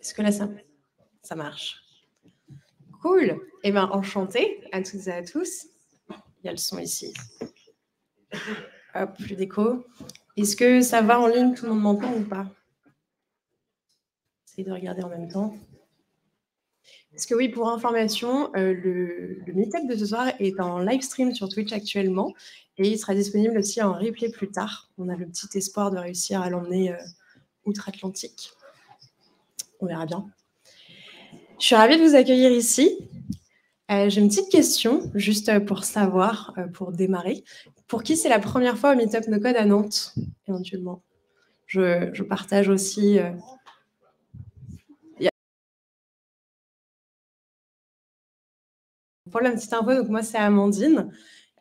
Est-ce que là, ça marche? Cool. Eh bien, enchantée à toutes et à tous. Il y a le son ici. Hop, plus d'écho. Est-ce que ça va en ligne? Tout le monde m'entend ou pas? Essayez de regarder en même temps. Parce que oui, pour information, le meet-up de ce soir est en live stream sur Twitch actuellement et il sera disponible aussi en replay plus tard. On a le petit espoir de réussir à l'emmener outre-Atlantique. On verra bien. Je suis ravie de vous accueillir ici. J'ai une petite question, juste pour savoir, pour démarrer. Pour qui c'est la première fois au Meetup No Code à Nantes, éventuellement? Je partage aussi... Pour la petite info, donc moi, c'est Amandine.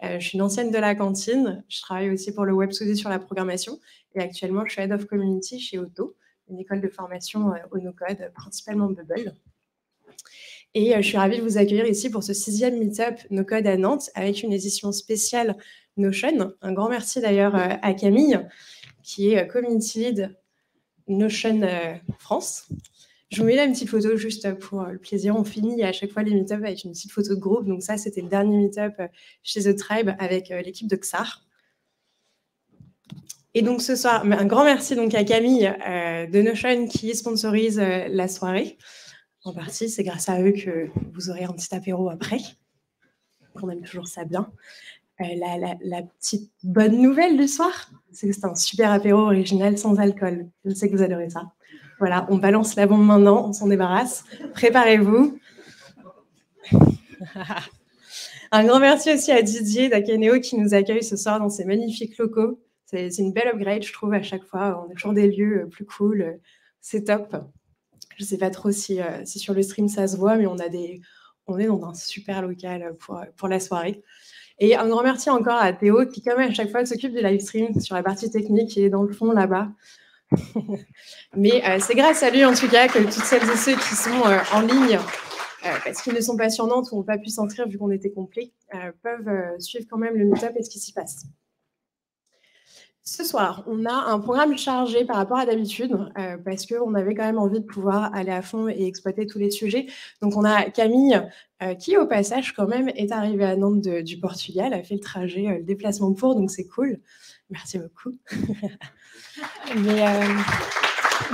Je suis une ancienne de la cantine. Je travaille aussi pour le Web2D sur la programmation. Et actuellement, je suis Head of Community chez Otto, une école de formation au no-code, principalement Bubble. Et je suis ravie de vous accueillir ici pour ce 6e Meetup No-Code à Nantes avec une édition spéciale Notion. Un grand merci d'ailleurs à Camille, qui est Community Lead Notion France. Je vous mets là une petite photo juste pour le plaisir. On finit à chaque fois les meet-up avec une petite photo de groupe. Donc ça, c'était le dernier meet-up chez The Tribe avec l'équipe de XAR. Et donc ce soir, un grand merci donc à Camille de Notion qui sponsorise la soirée. En partie, c'est grâce à eux que vous aurez un petit apéro après. On aime toujours ça bien. La petite bonne nouvelle du soir, c'est que c'est un super apéro original sans alcool. Je sais que vous adorez ça. Voilà, on balance la bombe maintenant, on s'en débarrasse. Préparez-vous. Un grand merci aussi à Didier d'Akeneo qui nous accueille ce soir dans ces magnifiques locaux. C'est une belle upgrade, je trouve, à chaque fois. On a toujours des lieux plus cool. C'est top. Je ne sais pas trop si sur le stream ça se voit, mais on est dans un super local pour la soirée. Et un grand merci encore à Théo qui, comme à chaque fois, s'occupe du live stream sur la partie technique. Il est dans le fond là-bas. Mais c'est grâce à lui, en tout cas, que toutes celles et ceux qui sont en ligne, parce qu'ils ne sont pas sur Nantes ou n'ont pas pu s'inscrire vu qu'on était complet, peuvent suivre quand même le meet-up et ce qui s'y passe. Ce soir, on a un programme chargé par rapport à d'habitude parce qu'on avait quand même envie de pouvoir aller à fond et exploiter tous les sujets. Donc, on a Camille qui, au passage, quand même, est arrivée à Nantes du Portugal, a fait le trajet, le déplacement pour, donc c'est cool. Merci beaucoup. Mais,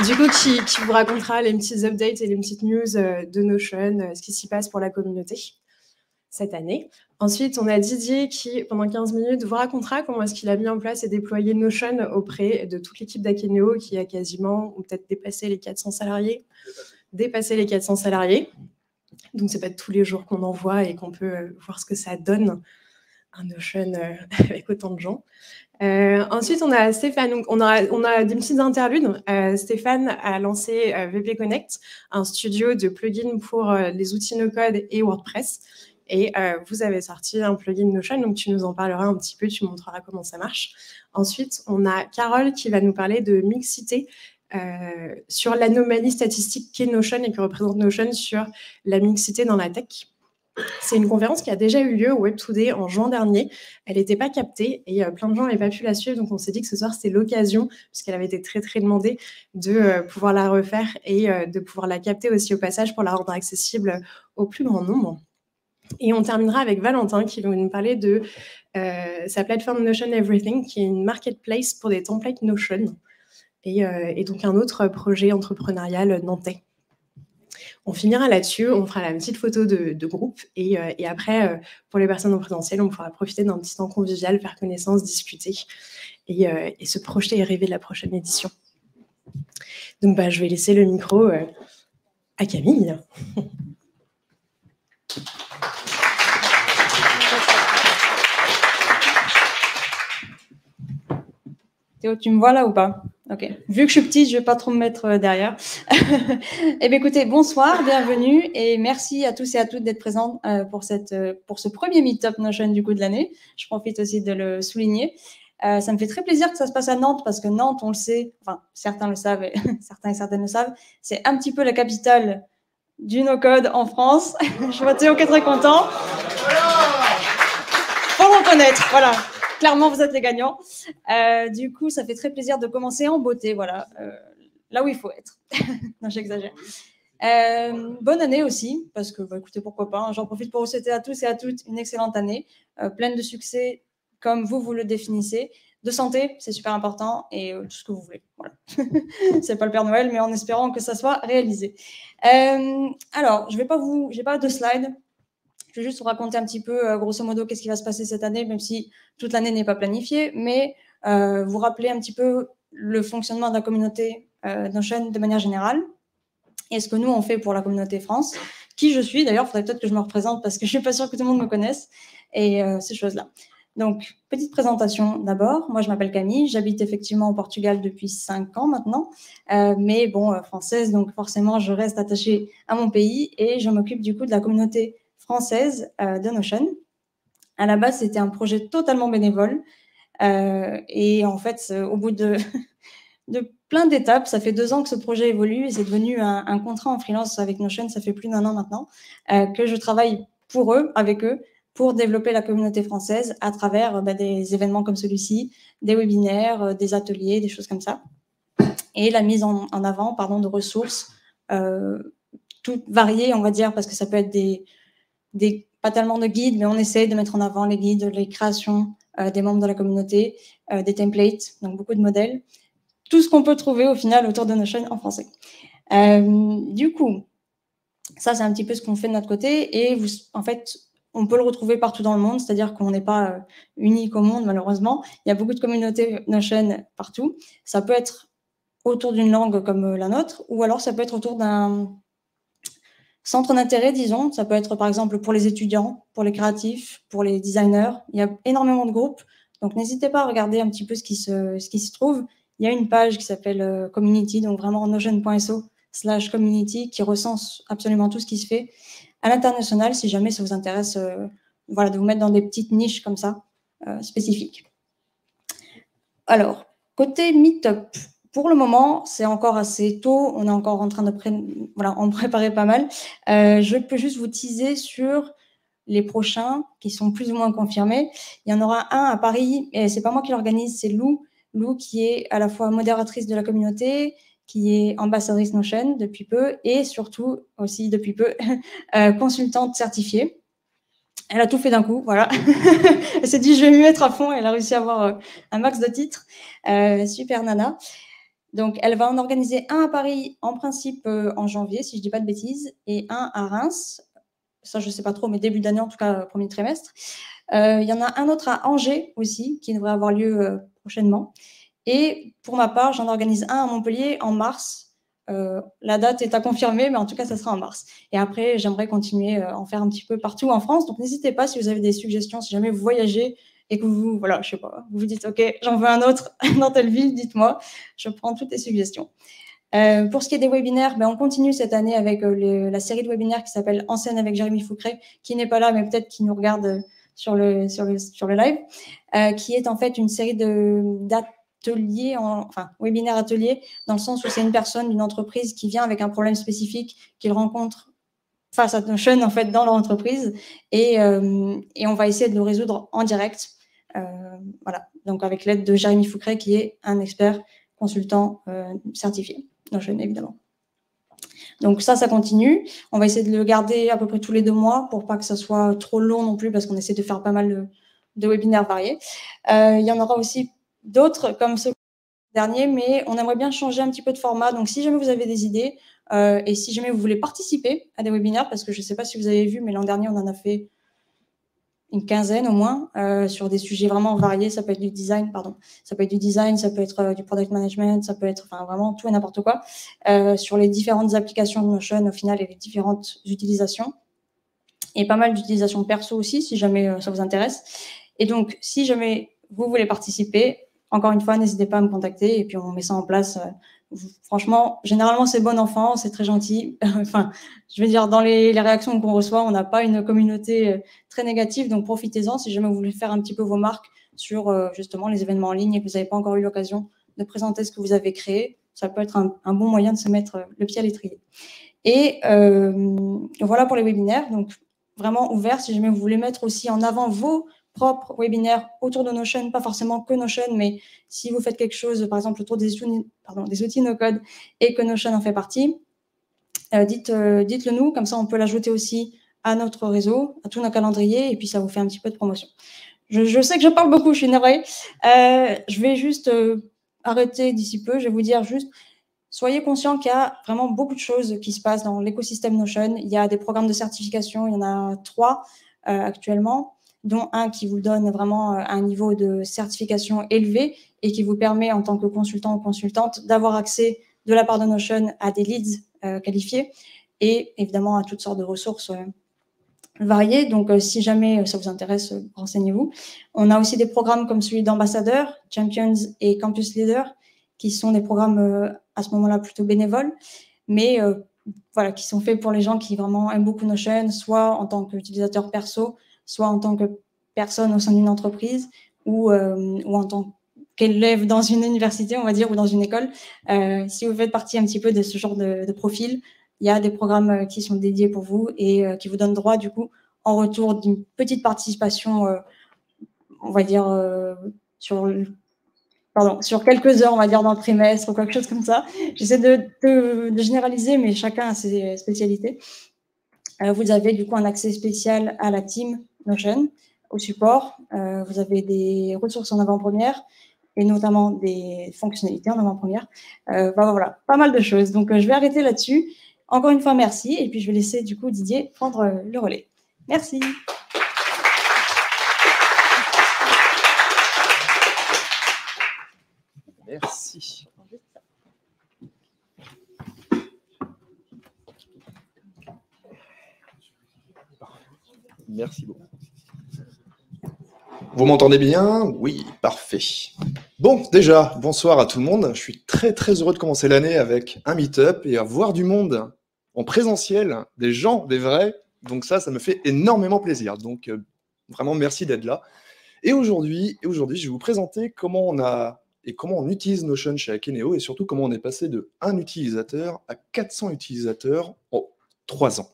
du coup, qui vous racontera les petites updates et les petites news de Notion, ce qui s'y passe pour la communauté cette année. Ensuite, on a Didier qui, pendant 15 minutes, vous racontera comment est-ce qu'il a mis en place et déployé Notion auprès de toute l'équipe d'Akeneo qui a quasiment, ou peut-être dépassé les 400 salariés. Dépassé les 400 salariés. Donc, c'est pas tous les jours qu'on en voit et qu'on peut voir ce que ça donne, un Notion avec autant de gens. Ensuite, on a Stéphane. Donc, on a des petites interludes. Stéphane a lancé VP Connect, un studio de plugins pour les outils no-code et WordPress. Et vous avez sorti un plugin Notion, donc tu nous en parleras un petit peu, tu montreras comment ça marche. Ensuite, on a Carole qui va nous parler de mixité sur l'anomalie statistique qu'est Notion et que représente Notion sur la mixité dans la tech. C'est une conférence qui a déjà eu lieu au Web2D en juin dernier. Elle n'était pas captée et plein de gens n'avaient pas pu la suivre. Donc, on s'est dit que ce soir, c'était l'occasion, puisqu'elle avait été très, très demandée, de pouvoir la refaire et de pouvoir la capter aussi au passage pour la rendre accessible au plus grand nombre. Et on terminera avec Valentin qui va nous parler de sa plateforme Notion Everything, qui est une marketplace pour des templates Notion et donc un autre projet entrepreneurial nantais. On finira là-dessus, on fera la petite photo de groupe et après, pour les personnes en présentiel, on pourra profiter d'un petit temps convivial, faire connaissance, discuter et se projeter et rêver de la prochaine édition. Donc, je vais laisser le micro à Camille. Théo, tu me vois là ou pas? Ok. Vu que je suis petite, je ne vais pas trop me mettre derrière. Eh bien, écoutez, bonsoir, bienvenue et merci à tous et à toutes d'être présents pour ce premier Meetup Notion du coup de l'année. Je profite aussi de le souligner. Ça me fait très plaisir que ça se passe à Nantes parce que Nantes, on le sait, enfin certains le savent et certains et certaines le savent, c'est un petit peu la capitale du no-code en France. Je vois Théo qui est très content. Faut le reconnaître, voilà. Clairement, vous êtes les gagnants. Du coup, ça fait très plaisir de commencer en beauté, voilà, là où il faut être. Non, j'exagère. Bonne année aussi, parce que, écoutez, pourquoi pas, hein, j'en profite pour vous souhaiter à tous et à toutes une excellente année, pleine de succès, comme vous le définissez, de santé, c'est super important, et tout ce que vous voulez. Voilà. C'est pas le Père Noël, mais en espérant que ça soit réalisé. Alors, j'ai pas de slide. Je vais juste vous raconter un petit peu, grosso modo, qu'est-ce qui va se passer cette année, même si toute l'année n'est pas planifiée, mais vous rappeler un petit peu le fonctionnement de la communauté Notion de manière générale, et ce que nous, on fait pour la communauté France, qui je suis. D'ailleurs, il faudrait peut-être que je me représente parce que je ne suis pas sûre que tout le monde me connaisse, et ces choses-là. Donc, petite présentation d'abord. Moi, je m'appelle Camille. J'habite effectivement au Portugal depuis 5 ans maintenant, mais bon, française, donc forcément, je reste attachée à mon pays et je m'occupe du coup de la communauté française de Notion. À la base, c'était un projet totalement bénévole. Et en fait, au bout de plein d'étapes, ça fait 2 ans que ce projet évolue et c'est devenu un contrat en freelance avec Notion. Ça fait plus d'1 an maintenant que je travaille pour eux, avec eux, pour développer la communauté française à travers des événements comme celui-ci, des webinaires, des ateliers, des choses comme ça. Et la mise en avant de ressources toutes variées, on va dire, parce que ça peut être pas tellement de guides, mais on essaie de mettre en avant les guides, les créations des membres de la communauté, des templates, donc beaucoup de modèles. Tout ce qu'on peut trouver au final autour de Notion en français. Du coup, ça, c'est un petit peu ce qu'on fait de notre côté. Et en fait, on peut le retrouver partout dans le monde, c'est-à-dire qu'on n'est pas unique au monde, malheureusement. Il y a beaucoup de communautés Notion partout. Ça peut être autour d'une langue comme la nôtre, ou alors ça peut être autour d'un centre d'intérêt, disons. Ça peut être, par exemple, pour les étudiants, pour les créatifs, pour les designers. Il y a énormément de groupes. Donc, n'hésitez pas à regarder un petit peu ce qui se trouve. Il y a une page qui s'appelle Community, donc vraiment notion.so/community, qui recense absolument tout ce qui se fait à l'international, si jamais ça vous intéresse de vous mettre dans des petites niches comme ça, spécifiques. Alors, côté Meetup, pour le moment, c'est encore assez tôt. On est encore en train de en préparer pas mal. Je peux juste vous teaser sur les prochains qui sont plus ou moins confirmés. Il y en aura un à Paris, et c'est pas moi qui l'organise, c'est Lou. Lou, qui est à la fois modératrice de la communauté, qui est ambassadrice Notion depuis peu, et surtout aussi depuis peu consultante certifiée. Elle a tout fait d'un coup, voilà. Elle s'est dit, je vais m'y mettre à fond. Elle a réussi à avoir un max de titres. Super nana. Donc, elle va en organiser un à Paris, en principe en janvier, si je ne dis pas de bêtises, et un à Reims. Ça, je ne sais pas trop, mais début d'année, en tout cas, premier trimestre. Il y en a un autre à Angers aussi, qui devrait avoir lieu prochainement. Et pour ma part, j'en organise un à Montpellier en mars. La date est à confirmer, mais en tout cas, ça sera en mars. Et après, j'aimerais continuer à en faire un petit peu partout en France. Donc, n'hésitez pas si vous avez des suggestions, si jamais vous voyagez et que vous, je sais pas, vous vous dites, OK, j'en veux un autre dans telle ville, dites-moi. Je prends toutes les suggestions. Pour ce qui est des webinaires, on continue cette année avec la série de webinaires qui s'appelle En scène avec Jérémy Foucret, qui n'est pas là, mais peut-être qui nous regarde sur le live, qui est en fait une série d'ateliers, webinaire atelier, dans le sens où c'est une personne d'une entreprise qui vient avec un problème spécifique qu'il rencontre face à Notion, en fait, dans leur entreprise, et on va essayer de le résoudre en direct. Voilà, donc avec l'aide de Jérémy Foucret, qui est un expert consultant certifié, Notion, évidemment. Donc ça continue. On va essayer de le garder à peu près tous les 2 mois pour pas que ça soit trop long non plus, parce qu'on essaie de faire pas mal de webinaires variés. Il y en aura aussi d'autres comme ce dernier, mais on aimerait bien changer un petit peu de format. Donc, si jamais vous avez des idées et si jamais vous voulez participer à des webinaires, parce que je ne sais pas si vous avez vu, mais l'an dernier, on en a fait une quinzaine au moins sur des sujets vraiment variés. Ça peut être du design, ça peut être du design, ça peut être du product management, ça peut être vraiment tout et n'importe quoi sur les différentes applications de Notion au final et les différentes utilisations. Et pas mal d'utilisations perso aussi, si jamais ça vous intéresse. Et donc, si jamais vous voulez participer, encore une fois, n'hésitez pas à me contacter et puis on met ça en place. Franchement, généralement, c'est bon enfant, c'est très gentil. Je veux dire, dans les réactions qu'on reçoit, on n'a pas une communauté très négative, donc profitez-en si jamais vous voulez faire un petit peu vos marques sur justement les événements en ligne et que vous n'avez pas encore eu l'occasion de présenter ce que vous avez créé. Ça peut être un bon moyen de se mettre le pied à l'étrier. Et voilà pour les webinaires. Donc, vraiment ouvert si jamais vous voulez mettre aussi en avant vos propres webinaires autour de Notion, pas forcément que Notion, mais si vous faites quelque chose, par exemple, autour des outils no-code et que Notion en fait partie, dites-le nous, comme ça on peut l'ajouter aussi à notre réseau, à tous nos calendriers, et puis ça vous fait un petit peu de promotion. Je sais que je parle beaucoup, je suis navrée. Je vais juste arrêter d'ici peu. Je vais vous dire juste, soyez conscients qu'il y a vraiment beaucoup de choses qui se passent dans l'écosystème Notion. Il y a des programmes de certification, il y en a 3 actuellement, dont un qui vous donne vraiment un niveau de certification élevé et qui vous permet, en tant que consultant ou consultante, d'avoir accès de la part de Notion à des leads qualifiés et évidemment à toutes sortes de ressources variées. Donc, si jamais ça vous intéresse, renseignez-vous. On a aussi des programmes comme celui d'ambassadeur, Champions et Campus Leader, qui sont des programmes à ce moment-là plutôt bénévoles, mais voilà, qui sont faits pour les gens qui vraiment aiment beaucoup Notion, soit en tant qu'utilisateur perso, soit en tant que personne au sein d'une entreprise ou en tant qu'élève dans une université, on va dire, ou dans une école. Si vous faites partie un petit peu de ce genre de profil, il y a des programmes qui sont dédiés pour vous et qui vous donnent droit, du coup, en retour d'une petite participation, on va dire, sur quelques heures, on va dire, dans le trimestre ou quelque chose comme ça. J'essaie de généraliser, mais chacun a ses spécialités. Vous avez, du coup, un accès spécial à la team Notion, au support. Vous avez des ressources en avant-première et notamment des fonctionnalités en avant-première. Voilà, pas mal de choses. Donc, je vais arrêter là-dessus. Encore une fois, merci. Et puis, je vais laisser, du coup, Didier prendre le relais. Merci. Merci. Merci beaucoup. Vous m'entendez bien? Oui, parfait. Bon, déjà, bonsoir à tout le monde. Je suis très heureux de commencer l'année avec un meet-up et à voir du monde en présentiel, des gens, des vrais. Donc ça me fait énormément plaisir. Donc vraiment, merci d'être là. Et aujourd'hui, je vais vous présenter comment on utilise Notion chez Akeneo et surtout comment on est passé de 1 utilisateur à 400 utilisateurs en 3 ans.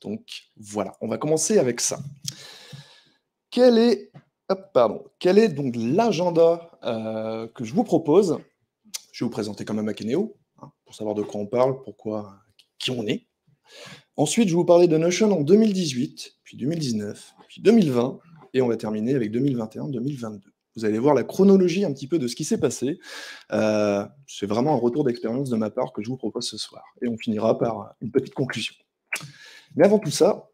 Donc voilà, on va commencer avec ça. Quel est donc l'agenda que je vous propose? Je vais vous présenter quand même Akeneo, pour savoir de quoi on parle, qui on est. Ensuite, je vais vous parler de Notion en 2018, puis 2019, puis 2020, et on va terminer avec 2021-2022. Vous allez voir la chronologie un petit peu de ce qui s'est passé. C'est vraiment un retour d'expérience de ma part que je vous propose ce soir. Et on finira par une petite conclusion. Mais avant tout ça,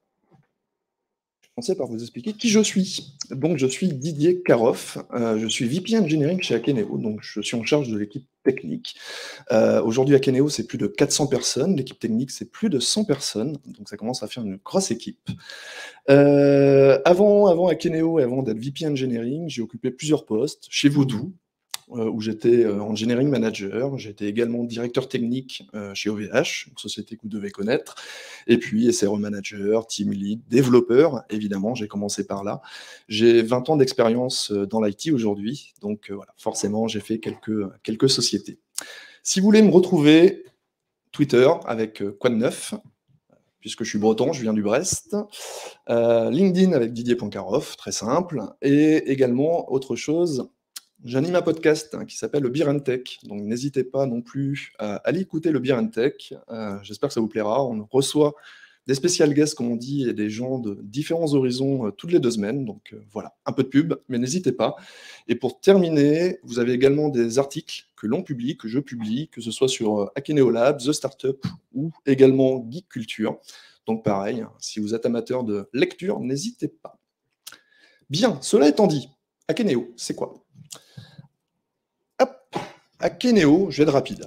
je vais commencer par vous expliquer qui je suis. Donc, je suis Didier Karoff, je suis VP Engineering chez Akeneo, donc je suis en charge de l'équipe technique. Aujourd'hui, Akeneo, c'est plus de 400 personnes, l'équipe technique, c'est plus de 100 personnes, donc ça commence à faire une grosse équipe. Avant Akeneo et avant d'être VP Engineering, j'ai occupé plusieurs postes chez Voodoo, où j'étais engineering manager, j'étais également directeur technique chez OVH, une société que vous devez connaître, et puis SRE manager, team lead, développeur, évidemment, j'ai commencé par là. J'ai 20 ans d'expérience dans l'IT aujourd'hui, donc voilà, forcément, j'ai fait quelques sociétés. Si vous voulez me retrouver, Twitter avec quoi de neuf, puisque je suis breton, je viens du Brest, LinkedIn avec Didier.Karoff, très simple, et également, autre chose, j'anime un podcast qui s'appelle le Beer and Tech, donc n'hésitez pas non plus à aller écouter le Beer and Tech, j'espère que ça vous plaira. On reçoit des spécial guests, comme on dit, et des gens de différents horizons toutes les 2 semaines, donc voilà, un peu de pub, mais n'hésitez pas. Et pour terminer, vous avez également des articles que l'on publie, que je publie, que ce soit sur Akeneo Labs, The Startup ou également Geek Culture. Donc pareil, si vous êtes amateur de lecture, n'hésitez pas. Bien, cela étant dit, Akeneo, c'est quoi? Akeneo, je vais être rapide.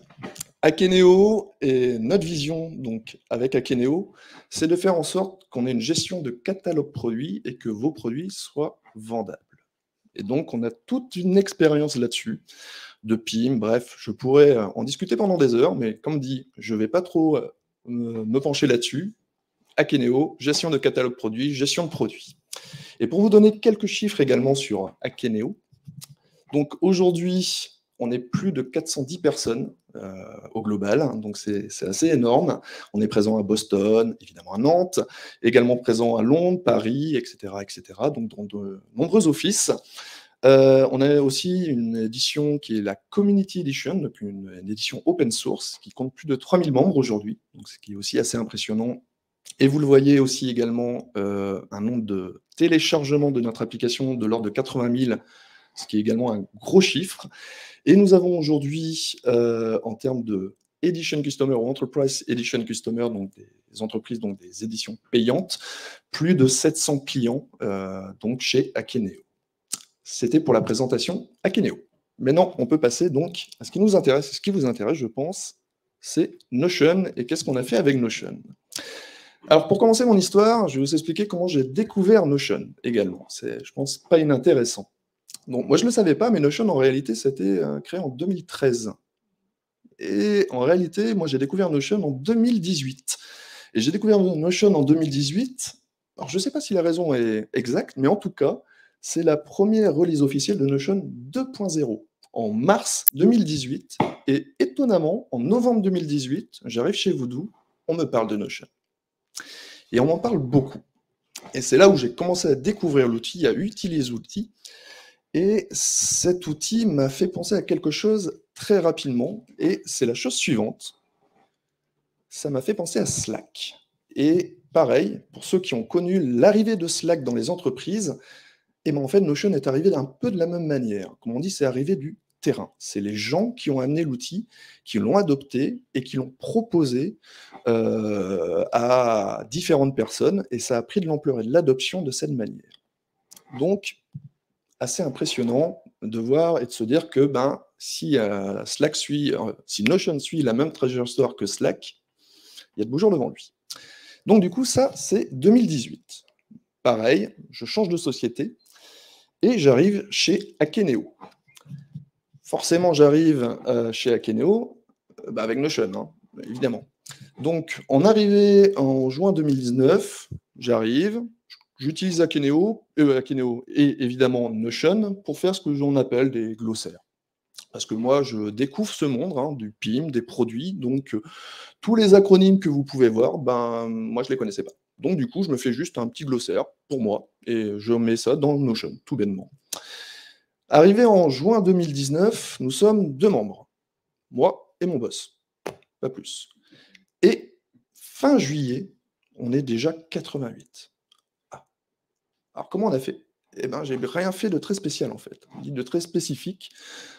Akeneo et notre vision donc avec Akeneo, c'est de faire en sorte qu'on ait une gestion de catalogue produits et que vos produits soient vendables. Et donc on a toute une expérience là-dessus, de PIM, bref, je pourrais en discuter pendant des heures, mais comme dit, je ne vais pas trop me pencher là-dessus. Akeneo, gestion de catalogue produits, gestion de produits. Et pour vous donner quelques chiffres également sur Akeneo, donc aujourd'hui, on est plus de 410 personnes au global, donc c'est assez énorme. On est présent à Boston, évidemment à Nantes, également présent à Londres, Paris, etc., donc dans de nombreux offices. On a aussi une édition qui est la Community Edition, donc une édition open source, qui compte plus de 3000 membres aujourd'hui, donc ce qui est aussi assez impressionnant. Et vous le voyez aussi également, un nombre de téléchargements de notre application de l'ordre de 80 000, ce qui est également un gros chiffre. Et nous avons aujourd'hui, en termes de Edition Customer ou Enterprise Edition Customer, donc des entreprises, donc des éditions payantes, plus de 700 clients donc chez Akeneo. C'était pour la présentation Akeneo. Maintenant, on peut passer donc à ce qui nous intéresse, ce qui vous intéresse, je pense, c'est Notion et qu'est-ce qu'on a fait avec Notion. Alors, pour commencer mon histoire, je vais vous expliquer comment j'ai découvert Notion également. C'est, je pense, pas inintéressant. Donc, moi, je ne le savais pas, mais Notion, en réalité, c'était créé en 2013. Et en réalité, moi, j'ai découvert Notion en 2018. Et j'ai découvert Notion en 2018. Alors, je ne sais pas si la raison est exacte, mais en tout cas, c'est la première release officielle de Notion 2.0 en mars 2018. Et étonnamment, en novembre 2018, j'arrive chez Voodoo, on me parle de Notion. Et on m'en parle beaucoup. Et c'est là où j'ai commencé à découvrir l'outil, à utiliser l'outil. Et cet outil m'a fait penser à quelque chose très rapidement. Et c'est la chose suivante. Ça m'a fait penser à Slack. Et pareil, pour ceux qui ont connu l'arrivée de Slack dans les entreprises, et en fait, Notion est arrivé un peu de la même manière. Comme on dit, c'est arrivé du terrain. C'est les gens qui ont amené l'outil, qui l'ont adopté et qui l'ont proposé à différentes personnes, et ça a pris de l'ampleur et de l'adoption de cette manière. Donc, assez impressionnant de voir et de se dire que si si Notion suit la même trajectoire que Slack, il y a de beaux jours devant lui. Donc du coup, ça, c'est 2018. Pareil, je change de société et j'arrive chez Akeneo. Forcément, j'arrive chez Akeneo avec Notion, hein, évidemment. Donc, en arrivé en juin 2019, j'arrive, j'utilise Akeneo et évidemment Notion pour faire ce que l'on appelle des glossaires. Parce que moi, je découvre ce monde, hein, du PIM, des produits, donc tous les acronymes que vous pouvez voir, moi, je ne les connaissais pas. Donc, du coup, je me fais juste un petit glossaire pour moi, et je mets ça dans Notion, tout bêtement. Arrivé en juin 2019, nous sommes 2 membres, moi et mon boss, pas plus. Et fin juillet, on est déjà 88. Ah. Alors, comment on a fait ? Eh bien, j'ai rien fait de très spécial, en fait, de très spécifique.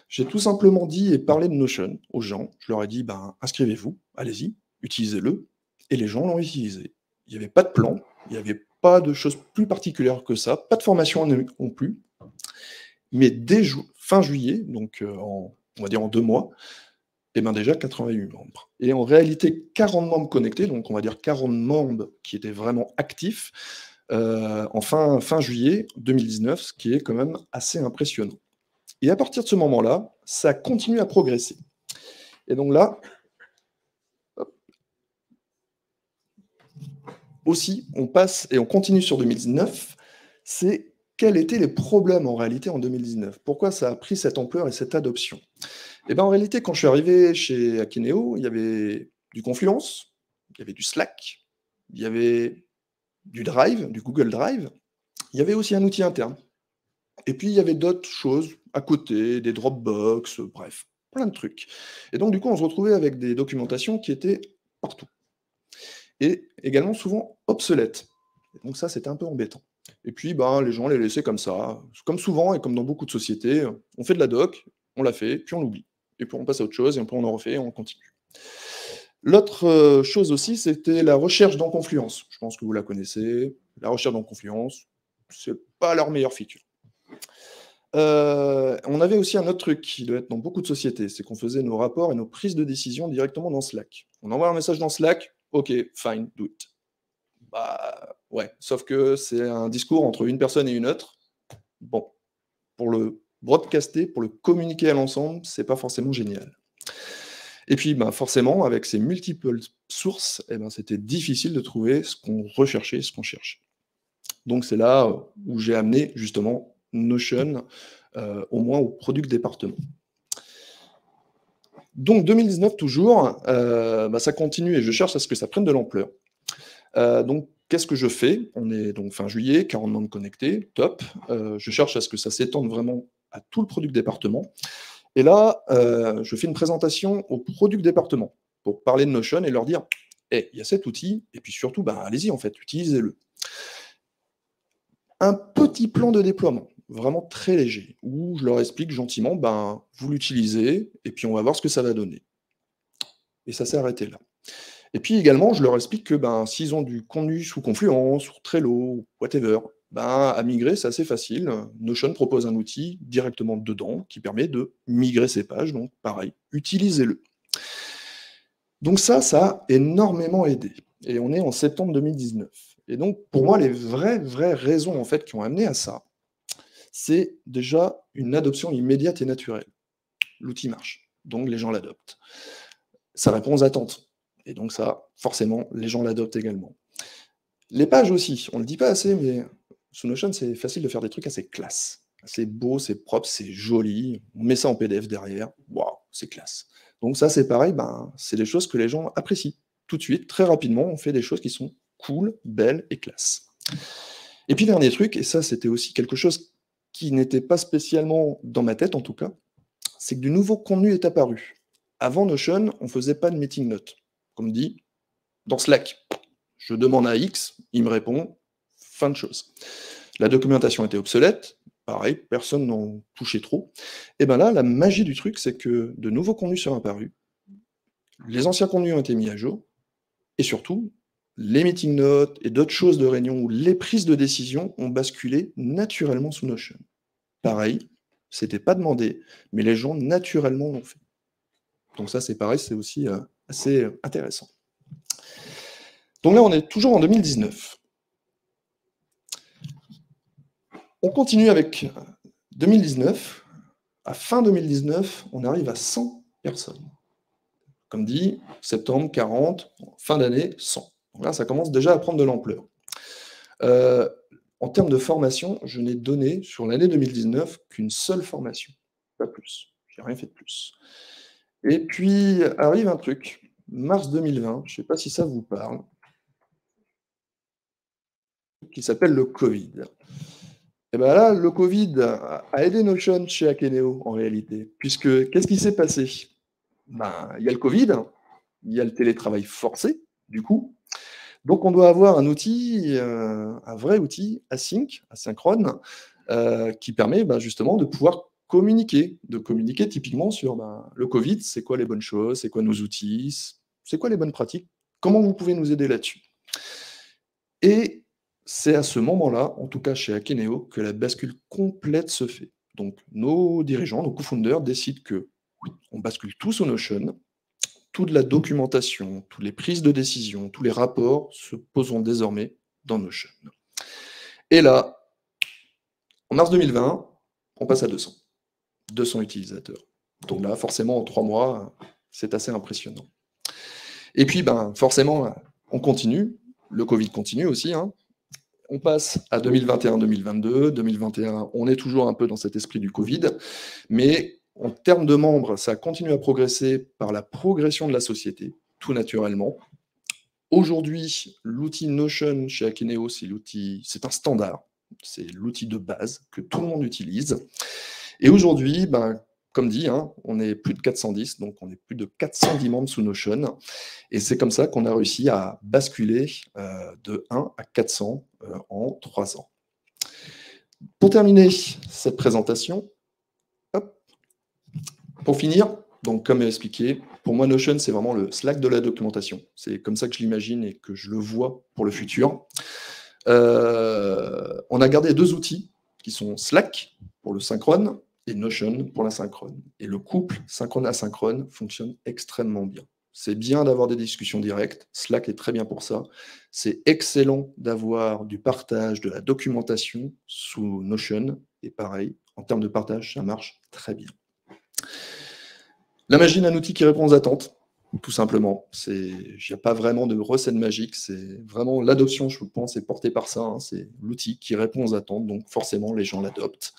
J'ai tout simplement dit et parlé de Notion aux gens. Je leur ai dit, inscrivez-vous, allez-y, utilisez-le. Et les gens l'ont utilisé. Il n'y avait pas de plan, il n'y avait pas de choses plus particulières que ça, pas de formation non plus. Mais dès fin juillet, donc on va dire en 2 mois, et déjà 88 membres. Et en réalité, 40 membres connectés, donc on va dire 40 membres qui étaient vraiment actifs, en fin juillet 2019, ce qui est quand même assez impressionnant. Et à partir de ce moment-là, ça continue à progresser. Et donc là, aussi, on passe et on continue sur 2019, c'est quels étaient les problèmes en réalité en 2019 ? Pourquoi ça a pris cette ampleur et cette adoption ? Et en réalité, quand je suis arrivé chez Akeneo, il y avait du Confluence, il y avait du Slack, il y avait du Drive, du Google Drive, il y avait aussi un outil interne. Et puis, il y avait d'autres choses à côté, des Dropbox, bref, plein de trucs. Et donc, du coup, on se retrouvait avec des documentations qui étaient partout. Et également souvent obsolètes. Et donc ça, c'était un peu embêtant. Et puis, les gens les laissaient comme ça. Comme souvent et comme dans beaucoup de sociétés, on fait de la doc, on la fait, puis on l'oublie. Et puis on passe à autre chose, et puis on en refait, et on continue. L'autre chose aussi, c'était la recherche dans Confluence. Je pense que vous la connaissez. La recherche dans Confluence, c'est pas leur meilleure feature. On avait aussi un autre truc qui doit être dans beaucoup de sociétés, c'est qu'on faisait nos rapports et nos prises de décision directement dans Slack. On envoie un message dans Slack, ok, fine, do it. Ouais, sauf que c'est un discours entre une personne et une autre. Bon, pour le broadcaster, pour le communiquer à l'ensemble, c'est pas forcément génial. Et puis, forcément, avec ces multiples sources, c'était difficile de trouver ce qu'on recherchait, ce qu'on cherchait. Donc, c'est là où j'ai amené, justement, Notion, au moins au product département. Donc, 2019, toujours, ça continue et je cherche à ce que ça prenne de l'ampleur. Donc, qu'est-ce que je fais? On est donc fin juillet, 40 membres connectés, top. Je cherche à ce que ça s'étende vraiment à tout le product département. Et là, je fais une présentation au product département pour parler de Notion et leur dire hey, il y a cet outil, et puis surtout, ben, allez-y, en fait, utilisez-le. Un petit plan de déploiement, vraiment très léger, où je leur explique gentiment, ben, vous l'utilisez, et puis on va voir ce que ça va donner. Et ça s'est arrêté là. Et puis également, je leur explique que ben, s'ils ont du contenu sous Confluence, sur Trello, whatever, ben, à migrer, c'est assez facile. Notion propose un outil directement dedans qui permet de migrer ces pages, donc pareil, utilisez-le. Donc ça a énormément aidé. Et on est en septembre 2019. Et donc, pour moi, les vraies raisons en fait, qui ont amené à ça, c'est déjà une adoption immédiate et naturelle. L'outil marche, donc les gens l'adoptent. Ça répond aux attentes. Et donc ça, forcément, les gens l'adoptent également. Les pages aussi, on ne le dit pas assez, mais sous Notion, c'est facile de faire des trucs assez classe. C'est beau, c'est propre, c'est joli. On met ça en PDF derrière. Waouh, c'est classe. Donc ça, c'est pareil, ben, c'est des choses que les gens apprécient. Tout de suite, très rapidement, on fait des choses qui sont cool, belles et classe. Et puis, dernier truc, et ça, c'était aussi quelque chose qui n'était pas spécialement dans ma tête, en tout cas, c'est que du nouveau contenu est apparu. Avant Notion, on ne faisait pas de meeting notes. Comme dit, dans Slack, je demande à X, il me répond, fin de chose. La documentation était obsolète, pareil, personne n'en touchait trop. Et bien là, la magie du truc, c'est que de nouveaux contenus sont apparus, les anciens contenus ont été mis à jour, et surtout, les meeting notes et d'autres choses de réunion ou les prises de décision ont basculé naturellement sous Notion. Pareil, c'était pas demandé, mais les gens naturellement l'ont fait. Donc ça, c'est pareil, c'est aussi assez intéressant. Donc là, on est toujours en 2019. On continue avec 2019. À fin 2019, on arrive à 100 personnes. Comme dit, septembre, 40, fin d'année, 100. Donc là, ça commence déjà à prendre de l'ampleur. En termes de formation, je n'ai donné sur l'année 2019 qu'une seule formation, pas plus. Je n'ai rien fait de plus. Et puis arrive un truc, mars 2020, je ne sais pas si ça vous parle, qui s'appelle le Covid. Et bien là, le Covid a aidé Notion chez Akeneo en réalité, puisque qu'est-ce qui s'est passé? Ben, il y a le Covid, il y a le télétravail forcé, du coup. Donc on doit avoir un outil, un vrai outil asynchrone, qui permet justement de pouvoir communiquer typiquement sur le Covid, c'est quoi les bonnes choses, c'est quoi nos outils, c'est quoi les bonnes pratiques, comment vous pouvez nous aider là-dessus. Et c'est à ce moment-là, en tout cas chez Akeneo, que la bascule complète se fait. Donc nos dirigeants, nos co-founders décident que oui, on bascule tous au Notion, toute la documentation, toutes les prises de décision, tous les rapports se poseront désormais dans Notion. Et là, en mars 2020, on passe à 200. 200 utilisateurs. Donc là, forcément, en 3 mois, c'est assez impressionnant. Et puis, forcément, on continue. Le Covid continue aussi. On passe à 2021, 2022. 2021, on est toujours un peu dans cet esprit du Covid. Mais en termes de membres, ça continue à progresser par la progression de la société, tout naturellement. Aujourd'hui, l'outil Notion chez Akeneo, c'est un standard. C'est l'outil de base que tout le monde utilise. Et aujourd'hui, comme dit, on est plus de 410, donc on est plus de 410 membres sous Notion. Et c'est comme ça qu'on a réussi à basculer de 1 à 400 en 3 ans. Pour terminer cette présentation, pour finir, donc comme expliqué, pour moi Notion, c'est vraiment le Slack de la documentation. C'est comme ça que je l'imagine et que je le vois pour le futur. On a gardé 2 outils qui sont Slack pour le synchrone et Notion pour l'asynchrone. Et le couple synchrone-asynchrone fonctionne extrêmement bien. C'est bien d'avoir des discussions directes. Slack est très bien pour ça. C'est excellent d'avoir du partage, de la documentation sous Notion. Et pareil, en termes de partage, ça marche très bien. La magie d'un outil qui répond aux attentes, tout simplement. Il n'y a pas vraiment de recette magique. C'est vraiment l'adoption, je pense, est portée par ça. C'est l'outil qui répond aux attentes, donc forcément, les gens l'adoptent.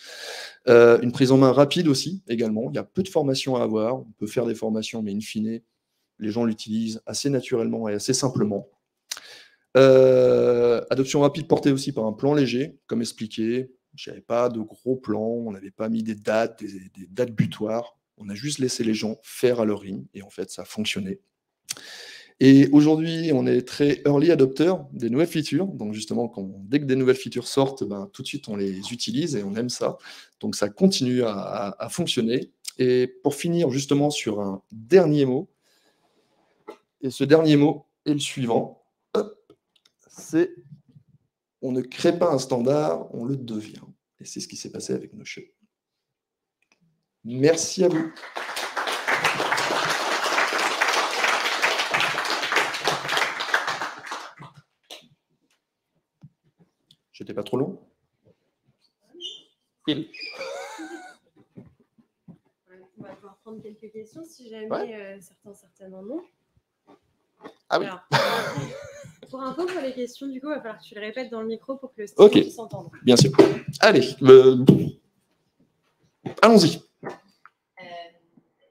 Une prise en main rapide aussi, également. Il y a peu de formations à avoir. On peut faire des formations, mais in fine, les gens l'utilisent assez naturellement et assez simplement. Adoption rapide portée aussi par un plan léger, comme expliqué. Je n'avais pas de gros plans, on n'avait pas mis des dates, des dates butoirs. On a juste laissé les gens faire à leur rythme, et en fait, ça a fonctionné. Et aujourd'hui, on est très early adopter des nouvelles features. Donc justement, dès que des nouvelles features sortent, ben, tout de suite, on les utilise et on aime ça. Donc ça continue à fonctionner. Et pour finir justement sur un dernier mot, et ce dernier mot est le suivant, c'est on ne crée pas un standard, on le devient. Et c'est ce qui s'est passé avec Notion. Merci à vous. J'étais pas trop long? On va pouvoir prendre quelques questions si jamais certains en ont. Ah oui. Alors, pour info, pour les questions, du coup, il va falloir que tu les répètes dans le micro pour que le stylo puisse s'entendre. Bien sûr. Allez, allons-y.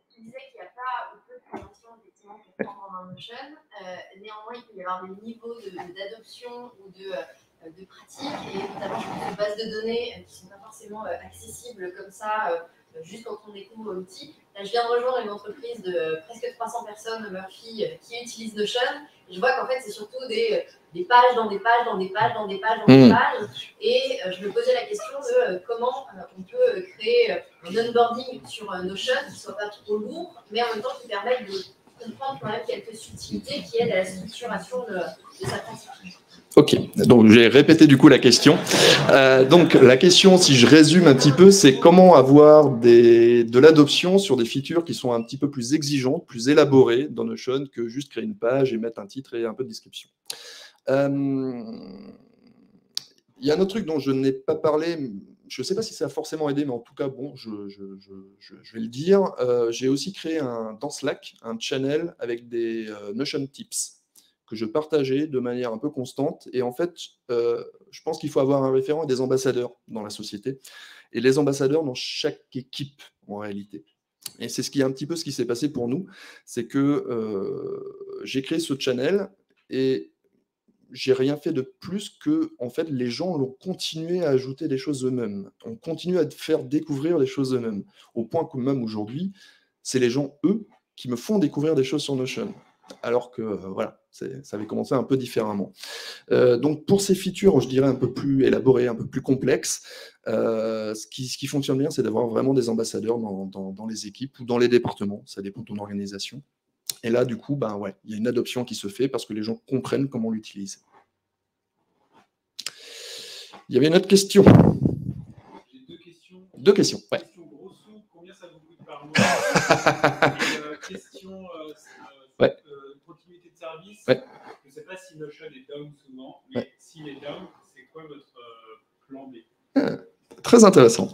Tu disais qu'il n'y a pas peu de prévention effectivement pour prendre en Notion. Néanmoins, il peut y avoir des niveaux d'adoption ou de pratique, et notamment je pense aux bases de données qui ne sont pas forcément accessibles comme ça, juste quand on découvre l'outil. Là, je viens de rejoindre une entreprise de presque 300 personnes, Murphy, qui utilisent Notion. Et je vois qu'en fait, c'est surtout des pages dans des pages, dans des pages, dans des pages, dans des pages. Et je me posais la question de comment on peut créer un onboarding sur Notion qui ne soit pas trop lourd, mais en même temps qui permette de comprendre quand même quelques subtilités qui aident à la structuration de sa pratique. Ok, donc j'ai répété du coup la question. Donc la question, si je résume un petit peu, c'est comment avoir de l'adoption sur des features qui sont un petit peu plus exigeantes, plus élaborées dans Notion que juste créer une page et mettre un titre et un peu de description. Il y a un autre truc dont je n'ai pas parlé, je ne sais pas si ça a forcément aidé, mais en tout cas, bon, je vais le dire. J'ai aussi créé dans Slack un channel avec des Notion Tips que je partageais de manière un peu constante. Et en fait, je pense qu'il faut avoir un référent et des ambassadeurs dans la société. Et les ambassadeurs dans chaque équipe, en réalité. Et c'est un petit peu ce qui s'est passé pour nous. C'est que j'ai créé ce channel et j'ai rien fait de plus que, en fait, les gens ont continué à ajouter des choses eux-mêmes. On continue à faire découvrir les choses eux-mêmes. Au point que même aujourd'hui, c'est les gens, eux, qui me font découvrir des choses sur Notion. Alors que, voilà, ça avait commencé un peu différemment. Donc, pour ces features, je dirais un peu plus élaborées, un peu plus complexes, ce qui fonctionne bien, c'est d'avoir vraiment des ambassadeurs dans les équipes ou dans les départements. Ça dépend de ton organisation. Et là, du coup, ben, ouais, il y a une adoption qui se fait parce que les gens comprennent comment l'utiliser. Il y avait une autre question. J'ai deux questions. Deux questions, ouais. Question grosso, combien ça vous coûte par mois? Et question continuité de service. Ouais. Je ne sais pas si Notion est down souvent, mais s'il est down, c'est quoi votre plan B? Très intéressant.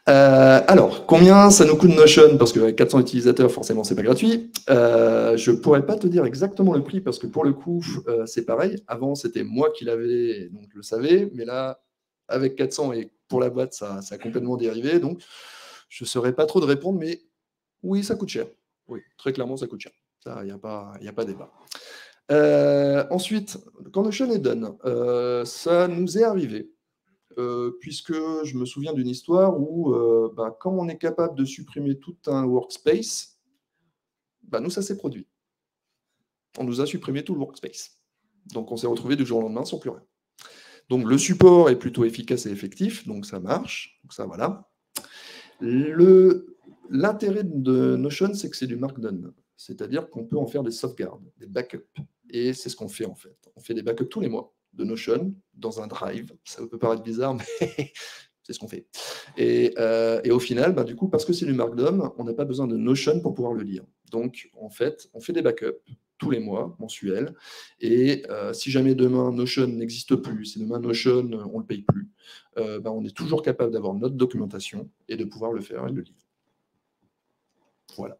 Alors, combien ça nous coûte Notion? Parce qu'avec 400 utilisateurs, forcément, c'est pas gratuit. Je pourrais pas te dire exactement le prix parce que pour le coup, c'est pareil. Avant, c'était moi qui l'avais, donc je le savais. Mais là, avec 400 et pour la boîte, ça a complètement dérivé. Donc, je ne saurais pas trop de répondre, mais oui, ça coûte cher. Oui, très clairement, ça coûte cher. Ça, il n'y a pas débat. Ensuite, quand Notion est done, ça nous est arrivé. Puisque je me souviens d'une histoire où, quand on est capable de supprimer tout un workspace, nous, ça s'est produit. On nous a supprimé tout le workspace. Donc, on s'est retrouvé du jour au lendemain sans plus rien. Donc, le support est plutôt efficace et effectif, donc ça marche. Donc, ça, voilà. L'intérêt de Notion, c'est que c'est du Markdown. C'est-à-dire qu'on peut en faire des sauvegardes, des backups. Et c'est ce qu'on fait, en fait. On fait des backups tous les mois de Notion dans un drive. Ça peut paraître bizarre, mais c'est ce qu'on fait. Et au final, du coup, parce que c'est du Markdown, on n'a pas besoin de Notion pour pouvoir le lire. Donc, en fait, on fait des backups tous les mois, mensuels. Et si jamais demain Notion n'existe plus, si demain Notion, on ne le paye plus, on est toujours capable d'avoir notre documentation et de pouvoir le faire et le lire. Voilà.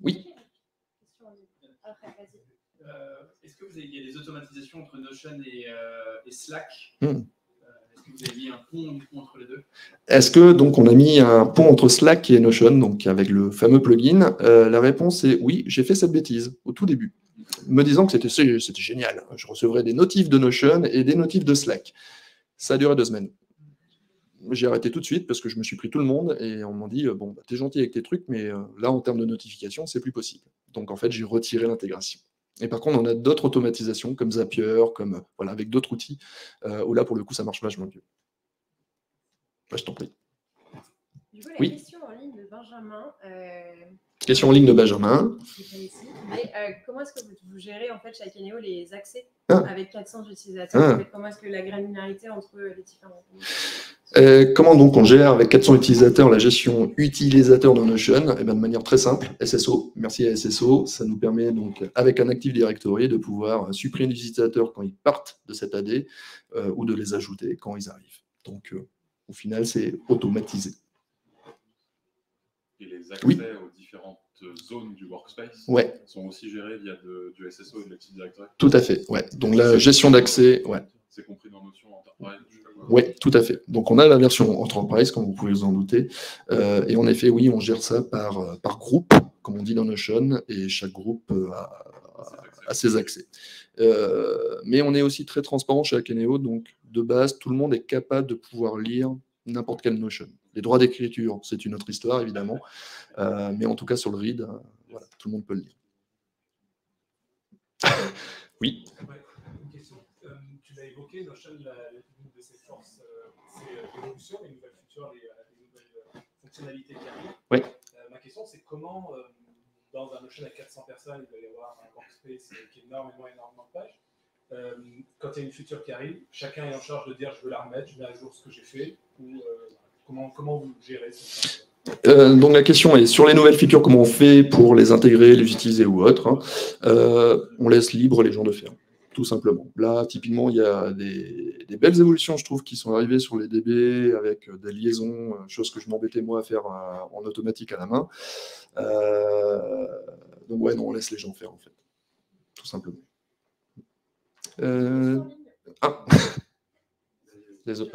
Oui. Est-ce que il y a des automatisations entre Notion et Slack? Est-ce que vous avez mis un pont du coup, entre les deux? Est-ce que donc on a mis un pont entre Slack et Notion, donc avec le fameux plugin? La réponse est oui, j'ai fait cette bêtise au tout début. me disant que c'était génial. Je recevrais des notifs de Notion et des notifs de Slack. Ça a duré 2 semaines. J'ai arrêté tout de suite parce que je me suis pris tout le monde et on m'a dit bon, bah, t'es gentil avec tes trucs, mais là, en termes de notification, c'est plus possible. Donc, en fait, j'ai retiré l'intégration. Et par contre, on a d'autres automatisations comme Zapier, comme voilà, avec d'autres outils, où là, pour le coup, ça marche vachement mieux. Bah, je t'en prie. Du coup, la Oui. question en ligne de Benjamin. Question en ligne de Benjamin. Comment est-ce que vous gérez en fait chez Akeneo les accès Ah. avec 400 utilisateurs Ah. en fait, comment est-ce que la granularité entre les différents Comment donc on gère avec 400 utilisateurs la gestion utilisateur dans Notion? De manière très simple, SSO. Merci à SSO, ça nous permet donc avec un Active Directory de pouvoir supprimer les utilisateurs quand ils partent de cette AD ou de les ajouter quand ils arrivent. Donc au final, c'est automatisé. Et les accès aux différentes zones du workspace sont aussi gérés via du SSO et de l'Active Directory? Tout à fait, ouais. Donc la gestion d'accès, c'est compris dans Notion Enterprise? Oui, tout à fait. Donc on a la version Enterprise, comme vous pouvez vous en douter. Et en effet, oui, on gère ça par groupe, comme on dit dans Notion, et chaque groupe a ses accès. Mais on est aussi très transparent chez Akeneo, donc de base, tout le monde est capable de pouvoir lire n'importe quelle Notion. Les droits d'écriture, c'est une autre histoire, évidemment. Mais en tout cas, sur le read, voilà, tout le monde peut le lire. Oui. Une question. Tu l'as évoqué, Notion, l'une de ses forces, c'est l'évolution, les nouvelles features, les nouvelles fonctionnalités qui arrivent. Oui. Ma question, c'est comment, dans un Notion avec 400 personnes, il va y avoir un workspace qui est énormément de pages. Quand il y a une feature qui arrive, chacun est en charge de dire je veux la remettre, je mets à jour ce que j'ai fait, ou comment vous gérez ça? Donc la question est, sur les nouvelles features, comment on fait pour les intégrer, les utiliser ou autre, on laisse libre les gens de faire, tout simplement. Là, typiquement, il y a des belles évolutions, je trouve, qui sont arrivées sur les DB, avec des liaisons, chose que je m'embêtais moi à faire en automatique à la main. Donc ouais, non, on laisse les gens faire, en fait, tout simplement.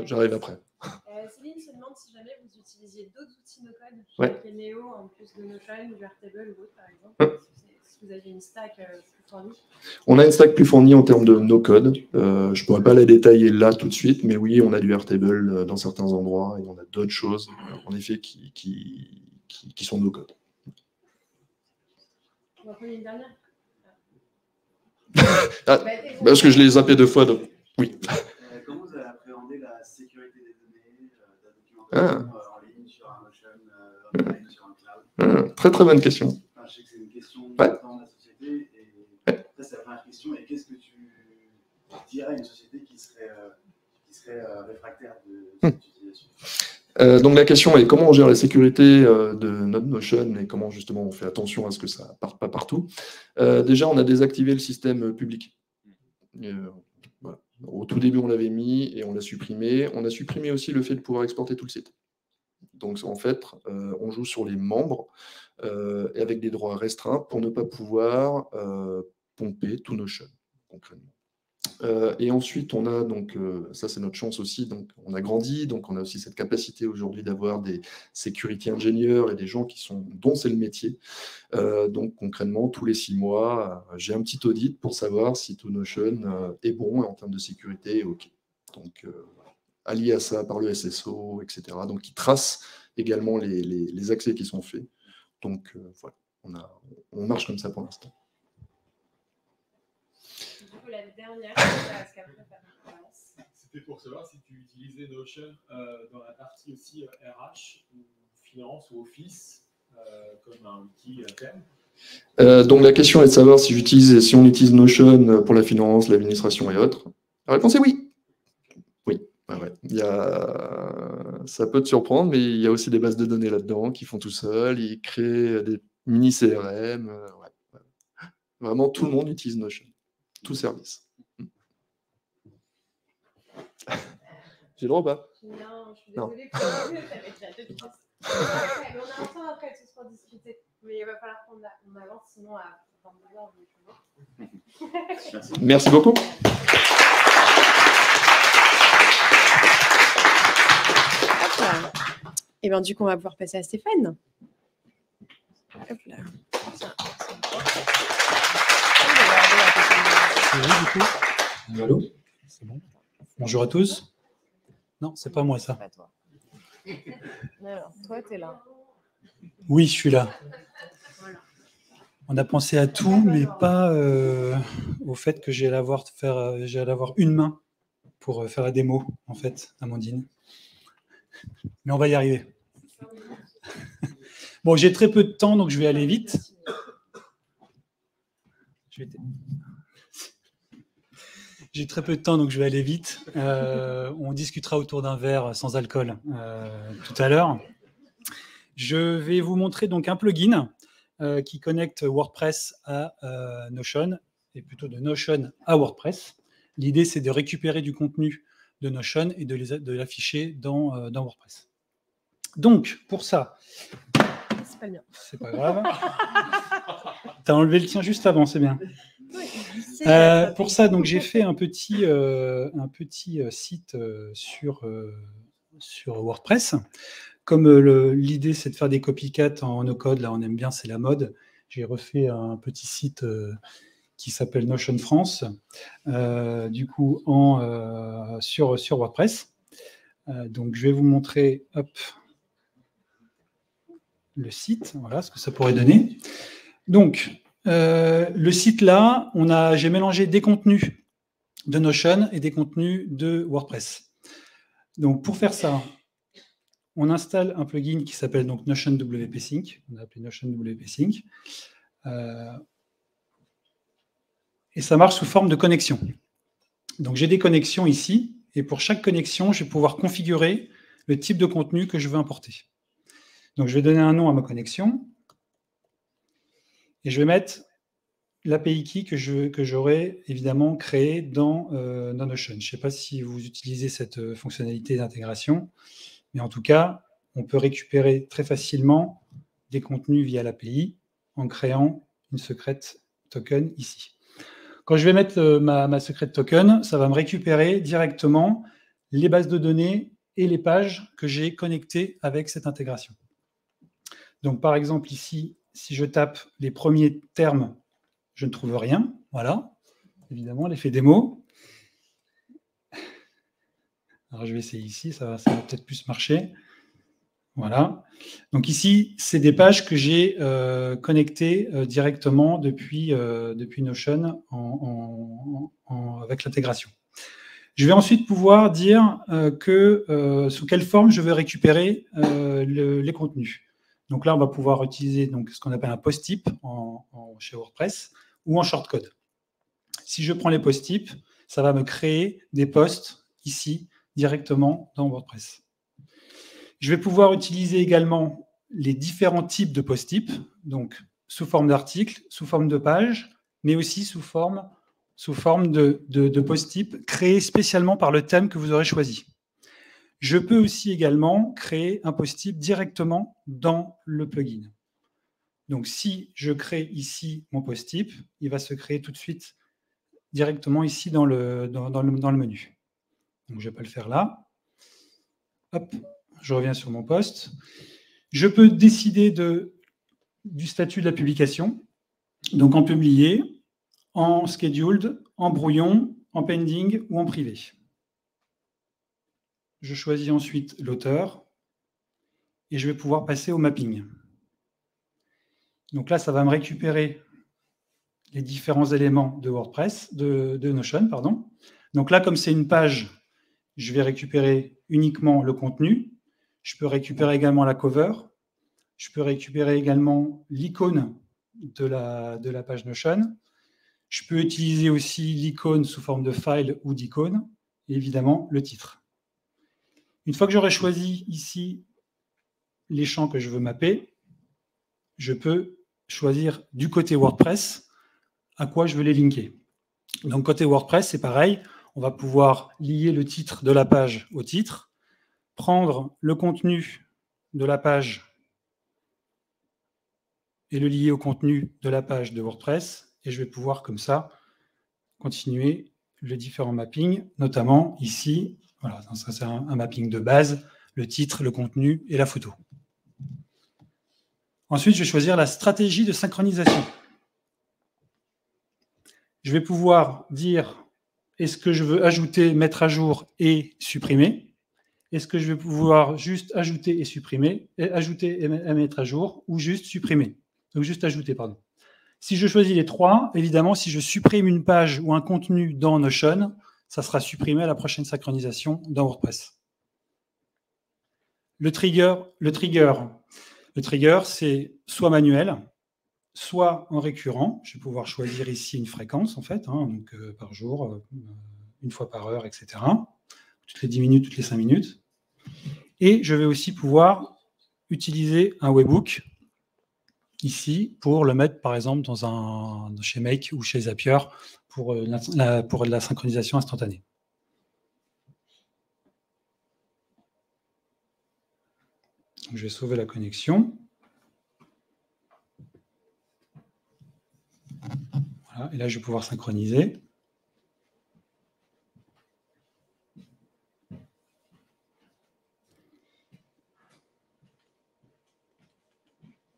J'arrive après. Céline se demande si jamais vous utilisiez d'autres outils no-code chez Akeneo en plus de Notion ou Airtable ou autre, par exemple. Si vous aviez une stack plus fournie. On a une stack plus fournie en termes de no-code. Je ne pourrais pas la détailler là tout de suite, mais oui, on a du Airtable dans certains endroits et on a d'autres choses, en effet, qui sont no-code. On va prendre une dernière. Parce que je l'ai zappé 2 fois, donc oui. Comment vous avez appréhendé la sécurité des données, de la documentation en ligne, sur un Notion, online, sur un cloud? Très très bonne question. Je sais que c'est une question de la société. Et après, c'est la première question. Et qu'est-ce que tu dirais à une société qui serait réfractaire de cette utilisation? Donc la question est comment on gère la sécurité de notre Notion et comment justement on fait attention à ce que ça ne parte pas partout. Déjà, on a désactivé le système public. Voilà. Au tout début, on l'avait mis et on l'a supprimé. On a supprimé aussi le fait de pouvoir exporter tout le site. Donc en fait, on joue sur les membres et avec des droits restreints pour ne pas pouvoir pomper tout Notion, concrètement. Et ensuite, on a donc, ça c'est notre chance aussi, donc on a grandi, donc on a aussi cette capacité aujourd'hui d'avoir des security ingénieurs et des gens dont c'est le métier. Donc concrètement, tous les 6 mois, j'ai un petit audit pour savoir si tout Notion est bon et en termes de sécurité est OK. Donc allié à ça par le SSO, etc. Donc il trace également les accès qui sont faits. Donc voilà, on marche comme ça pour l'instant. La dernière, parce qu'après, c'était pour savoir si tu utilisais Notion dans la partie aussi RH, ou finance ou office, comme un outil interne. Donc la question est de savoir si on utilise Notion pour la finance, l'administration et autres. La réponse est oui. Oui. Ouais. Ça peut te surprendre, mais il y a aussi des bases de données là-dedans qui font tout seul. Ils créent des mini CRM. Vraiment, tout le monde utilise Notion. Tout service. J'ai le droit ou pas? Non, je suis désolée pour ça va être la deux pièces. Mais on a un temps après tous pour discuter. Mais il va falloir qu'on avance, sinon à 22h, on est toujours. Merci beaucoup. Et bien du coup, on va pouvoir passer à Stéphane. Hop là. Tiens. coup. Allô? C'est bon. Bonjour à tous. Non, c'est pas moi ça. Pas toi. Alors, toi, tu es là. Oui, je suis là. Voilà. On a pensé à tout, mais pas au fait que j'allais avoir une main pour faire la démo, en fait, Amandine. Mais on va y arriver. Bon, j'ai très peu de temps, donc je vais aller vite. J'ai très peu de temps, donc je vais aller vite. On discutera autour d'un verre sans alcool tout à l'heure. Je vais vous montrer donc un plugin qui connecte WordPress à Notion, et plutôt de Notion à WordPress. L'idée, c'est de récupérer du contenu de Notion et de l'afficher dans WordPress. Donc, pour ça... C'est pas bien. C'est pas grave. Tu as enlevé le tien juste avant, c'est bien. Pour ça, donc j'ai fait un petit site sur WordPress. Comme l'idée, c'est de faire des copycats en no-code, là on aime bien, c'est la mode. J'ai refait un petit site qui s'appelle Notion France, du coup sur WordPress. Donc je vais vous montrer, hop, le site, voilà ce que ça pourrait donner. Donc, le site là, j'ai mélangé des contenus de Notion et des contenus de WordPress. Donc, pour faire ça, on installe un plugin qui s'appelle donc Notion WP Sync. On a appelé Notion WP Sync. Et ça marche sous forme de connexion. Donc, j'ai des connexions ici. Et pour chaque connexion, je vais pouvoir configurer le type de contenu que je veux importer. Donc, je vais donner un nom à ma connexion. Et je vais mettre l'API key que j'aurai évidemment créé dans Notion. Je ne sais pas si vous utilisez cette fonctionnalité d'intégration, mais en tout cas, on peut récupérer très facilement des contenus via l'API en créant une secret token ici. Quand je vais mettre ma secret token, ça va me récupérer directement les bases de données et les pages que j'ai connectées avec cette intégration. Donc, par exemple, ici, si je tape les premiers termes, je ne trouve rien. Voilà, évidemment, l'effet démo. Alors, je vais essayer ici, ça va peut-être plus marcher. Voilà. Donc ici, c'est des pages que j'ai connectées directement depuis Notion avec l'intégration. Je vais ensuite pouvoir dire sous quelle forme je veux récupérer les contenus. Donc là, on va pouvoir utiliser donc, ce qu'on appelle un post-type chez WordPress ou en shortcode. Si je prends les post-types, ça va me créer des posts ici, directement dans WordPress. Je vais pouvoir utiliser également les différents types de post-types, donc sous forme d'articles, sous forme de pages, mais aussi sous forme de post-types créés spécialement par le thème que vous aurez choisi. Je peux aussi également créer un post-type directement dans le plugin. Donc, si je crée ici mon post-type, il va se créer tout de suite directement ici dans le menu. Donc, je vais pas le faire là. Hop, je reviens sur mon post. Je peux décider du statut de la publication. Donc, en publié, en scheduled, en brouillon, en pending ou en privé. Je choisis ensuite l'auteur et je vais pouvoir passer au mapping. Donc là, ça va me récupérer les différents éléments de WordPress, de Notion, pardon. Donc là, comme c'est une page, je vais récupérer uniquement le contenu. Je peux récupérer également la cover. Je peux récupérer également l'icône de la page Notion. Je peux utiliser aussi l'icône sous forme de file ou d'icône, et évidemment le titre. Une fois que j'aurai choisi ici les champs que je veux mapper, je peux choisir du côté WordPress à quoi je veux les linker. Donc côté WordPress, c'est pareil, on va pouvoir lier le titre de la page au titre, prendre le contenu de la page et le lier au contenu de la page de WordPress, et je vais pouvoir comme ça continuer les différents mappings, notamment ici. Voilà, ça c'est un mapping de base, le titre, le contenu et la photo. Ensuite, je vais choisir la stratégie de synchronisation. Je vais pouvoir dire est-ce que je veux ajouter, mettre à jour et supprimer? Est-ce que je vais pouvoir juste ajouter et supprimer, ajouter et mettre à jour, ou juste supprimer? Donc juste ajouter, pardon. Si je choisis les trois, évidemment, si je supprime une page ou un contenu dans Notion, ça sera supprimé à la prochaine synchronisation dans WordPress. Le trigger, c'est soit manuel, soit en récurrent. Je vais pouvoir choisir ici une fréquence, en fait, donc par jour, une fois par heure, etc. Toutes les 10 minutes, toutes les 5 minutes. Et je vais aussi pouvoir utiliser un webhook ici pour le mettre, par exemple, chez Make ou chez Zapier pour la synchronisation instantanée. Donc, je vais sauver la connexion. Voilà, et là, je vais pouvoir synchroniser.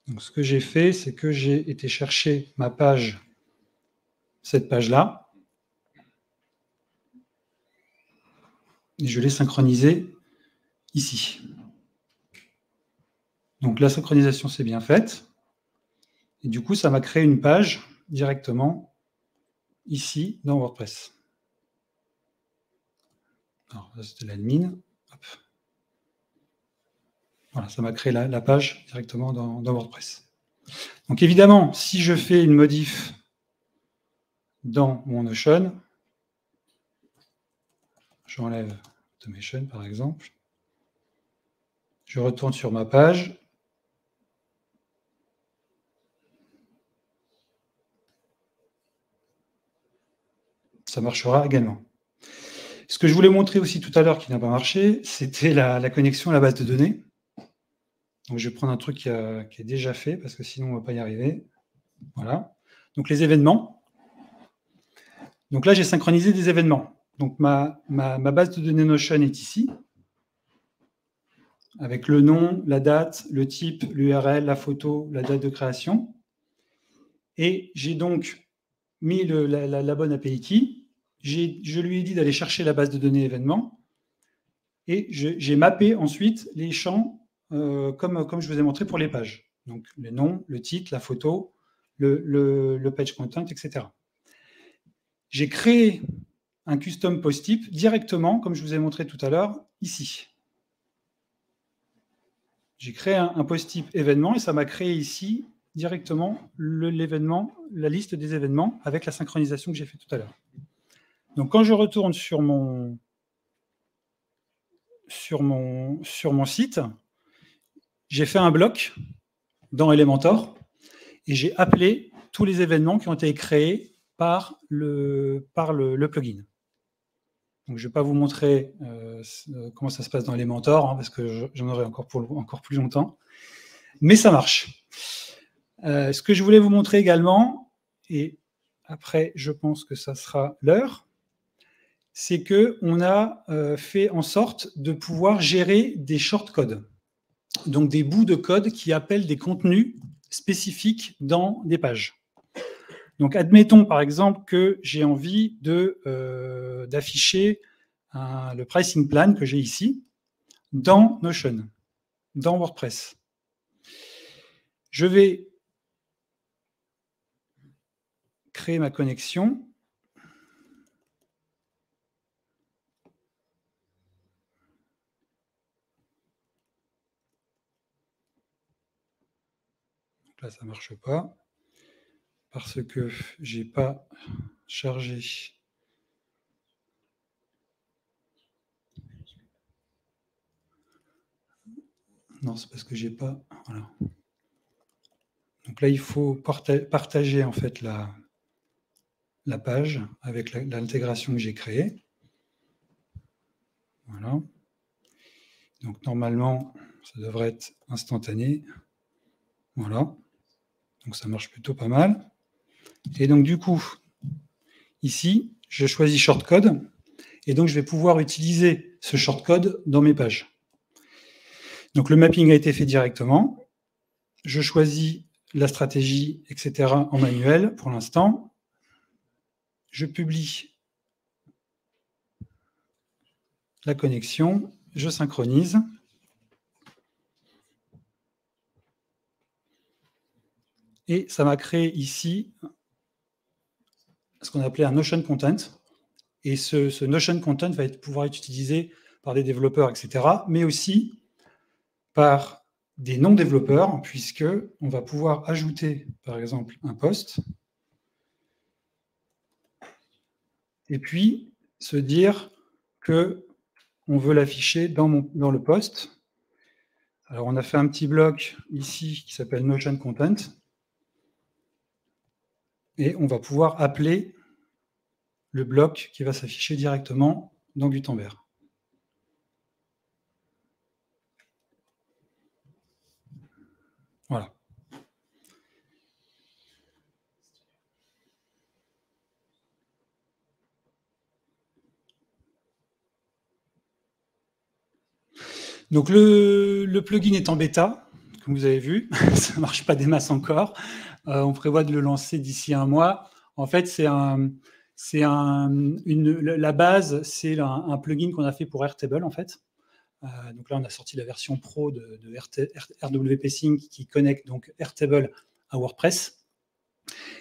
Donc, ce que j'ai fait, c'est que j'ai été chercher ma page, cette page-là, et je l'ai synchronisée ici. Donc, la synchronisation s'est bien faite. Et du coup, ça m'a créé une page directement ici dans WordPress. Alors, là, c'était l'admin. Voilà, ça m'a créé la page directement dans WordPress. Donc, évidemment, si je fais une modif dans mon Notion, j'enlève Automation, par exemple. Je retourne sur ma page. Ça marchera également. Ce que je voulais montrer aussi tout à l'heure qui n'a pas marché, c'était la connexion à la base de données. Donc, je vais prendre un truc qui est déjà fait, parce que sinon, on ne va pas y arriver. Voilà. Donc, les événements. Donc là, j'ai synchronisé des événements. Donc, ma base de données Notion est ici, avec le nom, la date, le type, l'URL, la photo, la date de création. Et j'ai donc mis la bonne API key. Je lui ai dit d'aller chercher la base de données événements. Et j'ai mappé ensuite les champs comme je vous ai montré pour les pages. Donc, le nom, le titre, la photo, le page content, etc. J'ai créé un custom post type directement, comme je vous ai montré tout à l'heure, ici. J'ai créé un post type événement et ça m'a créé ici directement l'événement, la liste des événements avec la synchronisation que j'ai fait tout à l'heure. Donc, quand je retourne sur mon site, j'ai fait un bloc dans Elementor et j'ai appelé tous les événements qui ont été créés par le plugin. Donc, je ne vais pas vous montrer comment ça se passe dans Elementor, parce que j'en aurai encore plus longtemps. Mais ça marche. Ce que je voulais vous montrer également, et après, je pense que ça sera l'heure, c'est qu'on a fait en sorte de pouvoir gérer des shortcodes. Donc, des bouts de code qui appellent des contenus spécifiques dans des pages. Donc, admettons par exemple que j'ai envie d'afficher le pricing plan que j'ai ici dans Notion, dans WordPress. Je vais créer ma connexion. Là, ça ne marche pas parce que je n'ai pas chargé. Non, c'est parce que je n'ai pas. Voilà. Donc là, il faut partager en fait la page avec l'intégration que j'ai créée. Voilà. Donc normalement, ça devrait être instantané. Voilà. Donc ça marche plutôt pas mal. Et donc du coup, ici, je choisis shortcode. Et donc je vais pouvoir utiliser ce shortcode dans mes pages. Donc le mapping a été fait directement. Je choisis la stratégie, etc. en manuel pour l'instant. Je publie la connexion, je synchronise. Et ça m'a créé ici ce qu'on appelait un Notion Content. Et ce Notion Content va pouvoir être utilisé par des développeurs, etc., mais aussi par des non-développeurs, puisqu'on va pouvoir ajouter, par exemple, un post, et puis se dire qu'on veut l'afficher dans le post. Alors, on a fait un petit bloc ici qui s'appelle Notion Content, et on va pouvoir appeler le bloc qui va s'afficher directement dans Gutenberg. Voilà. Donc le plugin est en bêta, comme vous avez vu, ça ne marche pas des masses encore. On prévoit de le lancer d'ici un mois. En fait, la base, c'est un plugin qu'on a fait pour Airtable, en fait. Donc là, on a sorti la version pro de RWP Sync qui connecte donc Airtable à WordPress.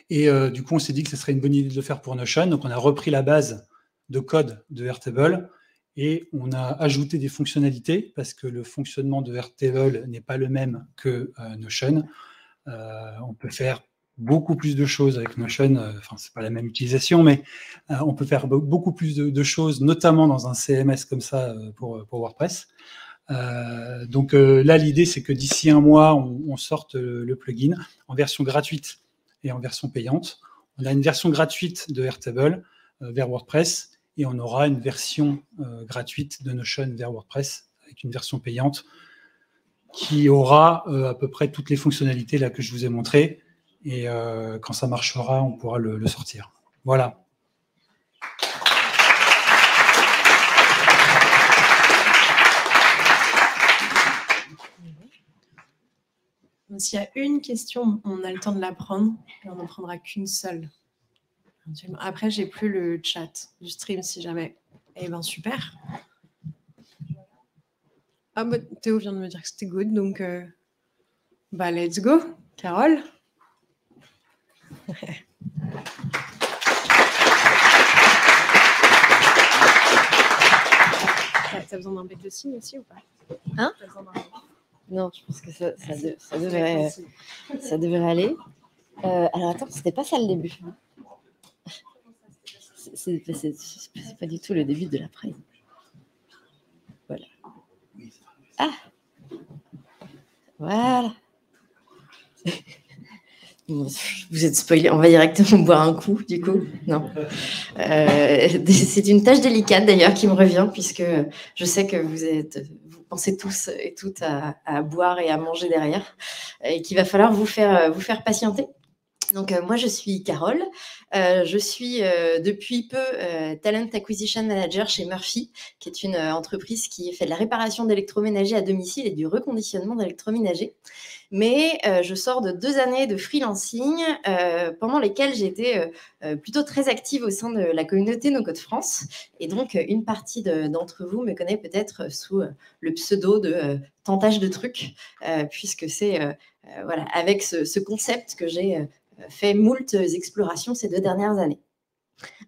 Et du coup, on s'est dit que ce serait une bonne idée de le faire pour Notion. Donc, on a repris la base de code de Airtable et on a ajouté des fonctionnalités parce que le fonctionnement de Airtable n'est pas le même que Notion. On peut faire beaucoup plus de choses avec Notion. Enfin, c'est pas la même utilisation, mais on peut faire beaucoup plus de choses, notamment dans un CMS comme ça pour WordPress. Donc là, l'idée, c'est que d'ici un mois, on sorte le plugin en version gratuite et en version payante. On a une version gratuite de Airtable vers WordPress et on aura une version gratuite de Notion vers WordPress avec une version payante qui aura à peu près toutes les fonctionnalités là que je vous ai montrées. Et quand ça marchera, on pourra le sortir. Voilà. S'il y a une question, on a le temps de la prendre et on n'en prendra qu'une seule. Après, j'ai plus le chat du stream si jamais. Eh bien, super. Ah, bah, Théo vient de me dire que c'était good, donc bah, let's go. Carole. T'as besoin d'un bec de signe aussi ou pas? Hein? Non, je pense que ça devrait aller. Alors attends, c'était pas ça le début. C'est pas du tout le début de la phrase. Voilà. Ah, voilà. Vous êtes spoilé, on va directement boire un coup, du coup. Non. C'est une tâche délicate, d'ailleurs, qui me revient, puisque je sais que vous pensez tous et toutes à boire et à manger derrière, et qu'il va falloir vous faire patienter. Donc, moi, je suis Carole. Je suis depuis peu Talent Acquisition Manager chez Murphy, qui est une entreprise qui fait de la réparation d'électroménager à domicile et du reconditionnement d'électroménager. Mais je sors de 2 années de freelancing pendant lesquelles j'ai été plutôt très active au sein de la communauté No Code France. Et donc, une partie d'entre vous me connaît peut-être sous le pseudo de Tentage de trucs, puisque c'est voilà, avec ce concept que j'ai fait moult explorations ces 2 dernières années.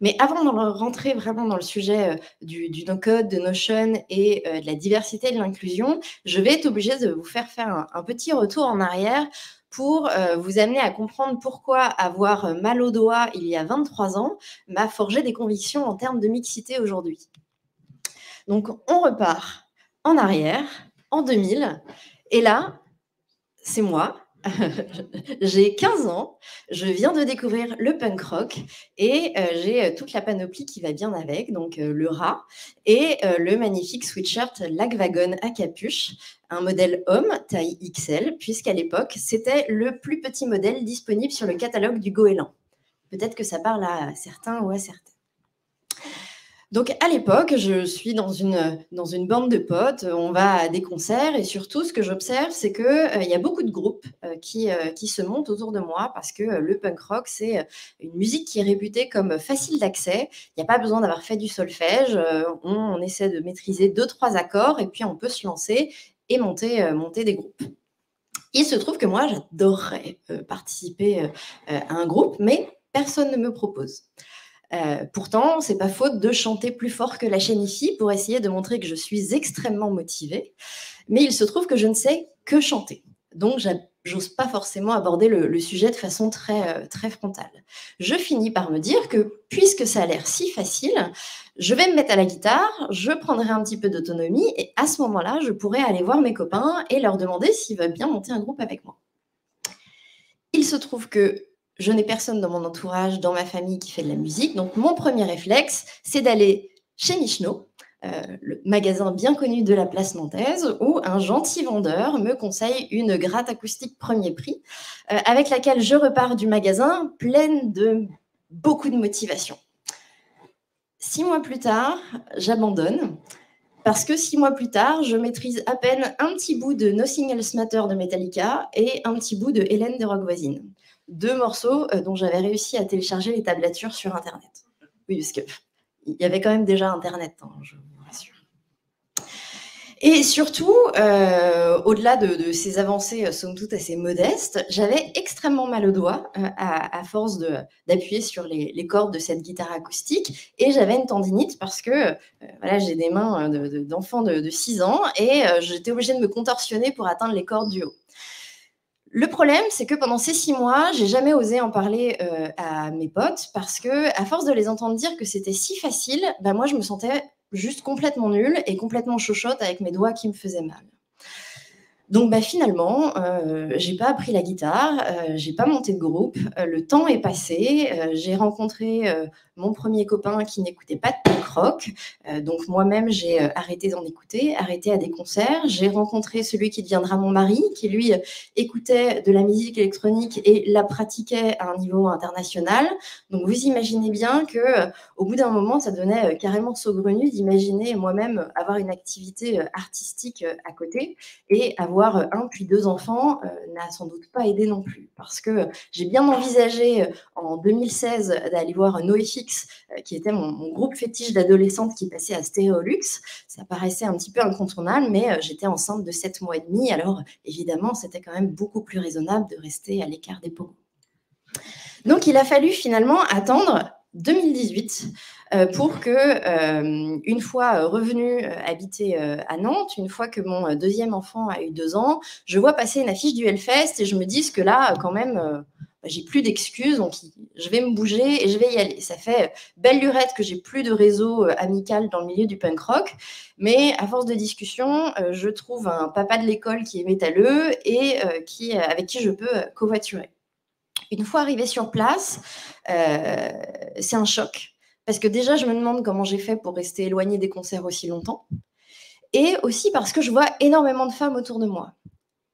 Mais avant de rentrer vraiment dans le sujet du no-code, de Notion et de la diversité et de l'inclusion, je vais être obligée de vous faire un petit retour en arrière pour vous amener à comprendre pourquoi avoir mal au doigt il y a 23 ans m'a forgé des convictions en termes de mixité aujourd'hui. Donc, on repart en arrière, en 2000, et là, c'est moi. J'ai 15 ans, je viens de découvrir le punk rock et j'ai toute la panoplie qui va bien avec, donc le rat et le magnifique sweatshirt Lagwagon à capuche, un modèle homme taille XL, puisqu'à l'époque, c'était le plus petit modèle disponible sur le catalogue du Goéland. Peut-être que ça parle à certains ou à certaines. Donc, à l'époque, je suis dans une bande de potes, on va à des concerts et surtout, ce que j'observe, c'est qu'il y a beaucoup de groupes qui se montent autour de moi parce que le punk rock, c'est une musique qui est réputée comme facile d'accès. Il n'y a pas besoin d'avoir fait du solfège, on essaie de maîtriser 2-3 accords et puis on peut se lancer et monter des groupes. Il se trouve que moi, j'adorerais participer à un groupe, mais personne ne me propose. Pourtant, c'est pas faute de chanter plus fort que la chénifie pour essayer de montrer que je suis extrêmement motivée. Mais il se trouve que je ne sais que chanter. Donc, j'ose pas forcément aborder le sujet de façon très frontale. Je finis par me dire que, puisque ça a l'air si facile, je vais me mettre à la guitare, je prendrai un petit peu d'autonomie et à ce moment-là, je pourrai aller voir mes copains et leur demander s'ils veulent bien monter un groupe avec moi. Il se trouve que je n'ai personne dans mon entourage, dans ma famille qui fait de la musique. Donc, mon premier réflexe, c'est d'aller chez Michno, le magasin bien connu de la place nantaise, où un gentil vendeur me conseille une gratte acoustique premier prix, avec laquelle je repars du magasin pleine de beaucoup de motivation. 6 mois plus tard, j'abandonne. Parce que 6 mois plus tard, je maîtrise à peine un petit bout de Nothing Else Matters de Metallica et un petit bout de Hélène de Rock Voisine. 2 morceaux dont j'avais réussi à télécharger les tablatures sur Internet. Oui, parce qu'il y avait quand même déjà Internet, hein, je vous rassure. Et surtout, au-delà de ces avancées somme toute assez modestes, j'avais extrêmement mal aux doigts à force d'appuyer sur les cordes de cette guitare acoustique. Et j'avais une tendinite parce que voilà, j'ai des mains d'enfant de 6 ans et j'étais obligée de me contorsionner pour atteindre les cordes du haut. Le problème, c'est que pendant ces 6 mois, j'ai jamais osé en parler à mes potes parce que, à force de les entendre dire que c'était si facile, bah moi, je me sentais juste complètement nulle et complètement chochotte avec mes doigts qui me faisaient mal. Donc bah, finalement, j'ai pas appris la guitare, j'ai pas monté de groupe, le temps est passé, j'ai rencontré mon premier copain qui n'écoutait pas de punk rock, donc moi-même j'ai arrêté d'en écouter, arrêté à des concerts, j'ai rencontré celui qui deviendra mon mari, qui lui écoutait de la musique électronique et la pratiquait à un niveau international, donc vous imaginez bien que au bout d'un moment ça devenait carrément saugrenu d'imaginer moi-même avoir une activité artistique à côté et avoir 1 puis 2 enfants n'a sans doute pas aidé non plus. Parce que j'ai bien envisagé en 2016 d'aller voir NoFX, qui était mon groupe fétiche d'adolescente qui passait à Stéréolux. Ça paraissait un petit peu incontournable, mais j'étais enceinte de 7 mois et demi. Alors évidemment, c'était quand même beaucoup plus raisonnable de rester à l'écart des pogos. Donc il a fallu finalement attendre 2018 pour que, une fois revenue habiter à Nantes, une fois que mon deuxième enfant a eu 2 ans, je vois passer une affiche du Hellfest et je me dis que là, quand même, j'ai plus d'excuses, donc je vais me bouger et je vais y aller. Ça fait belle lurette que j'ai plus de réseau amical dans le milieu du punk rock, mais à force de discussion, je trouve un papa de l'école qui est métalleux et avec qui je peux covoiturer. Une fois arrivée sur place, c'est un choc. Parce que déjà, je me demande comment j'ai fait pour rester éloignée des concerts aussi longtemps. Et aussi parce que je vois énormément de femmes autour de moi.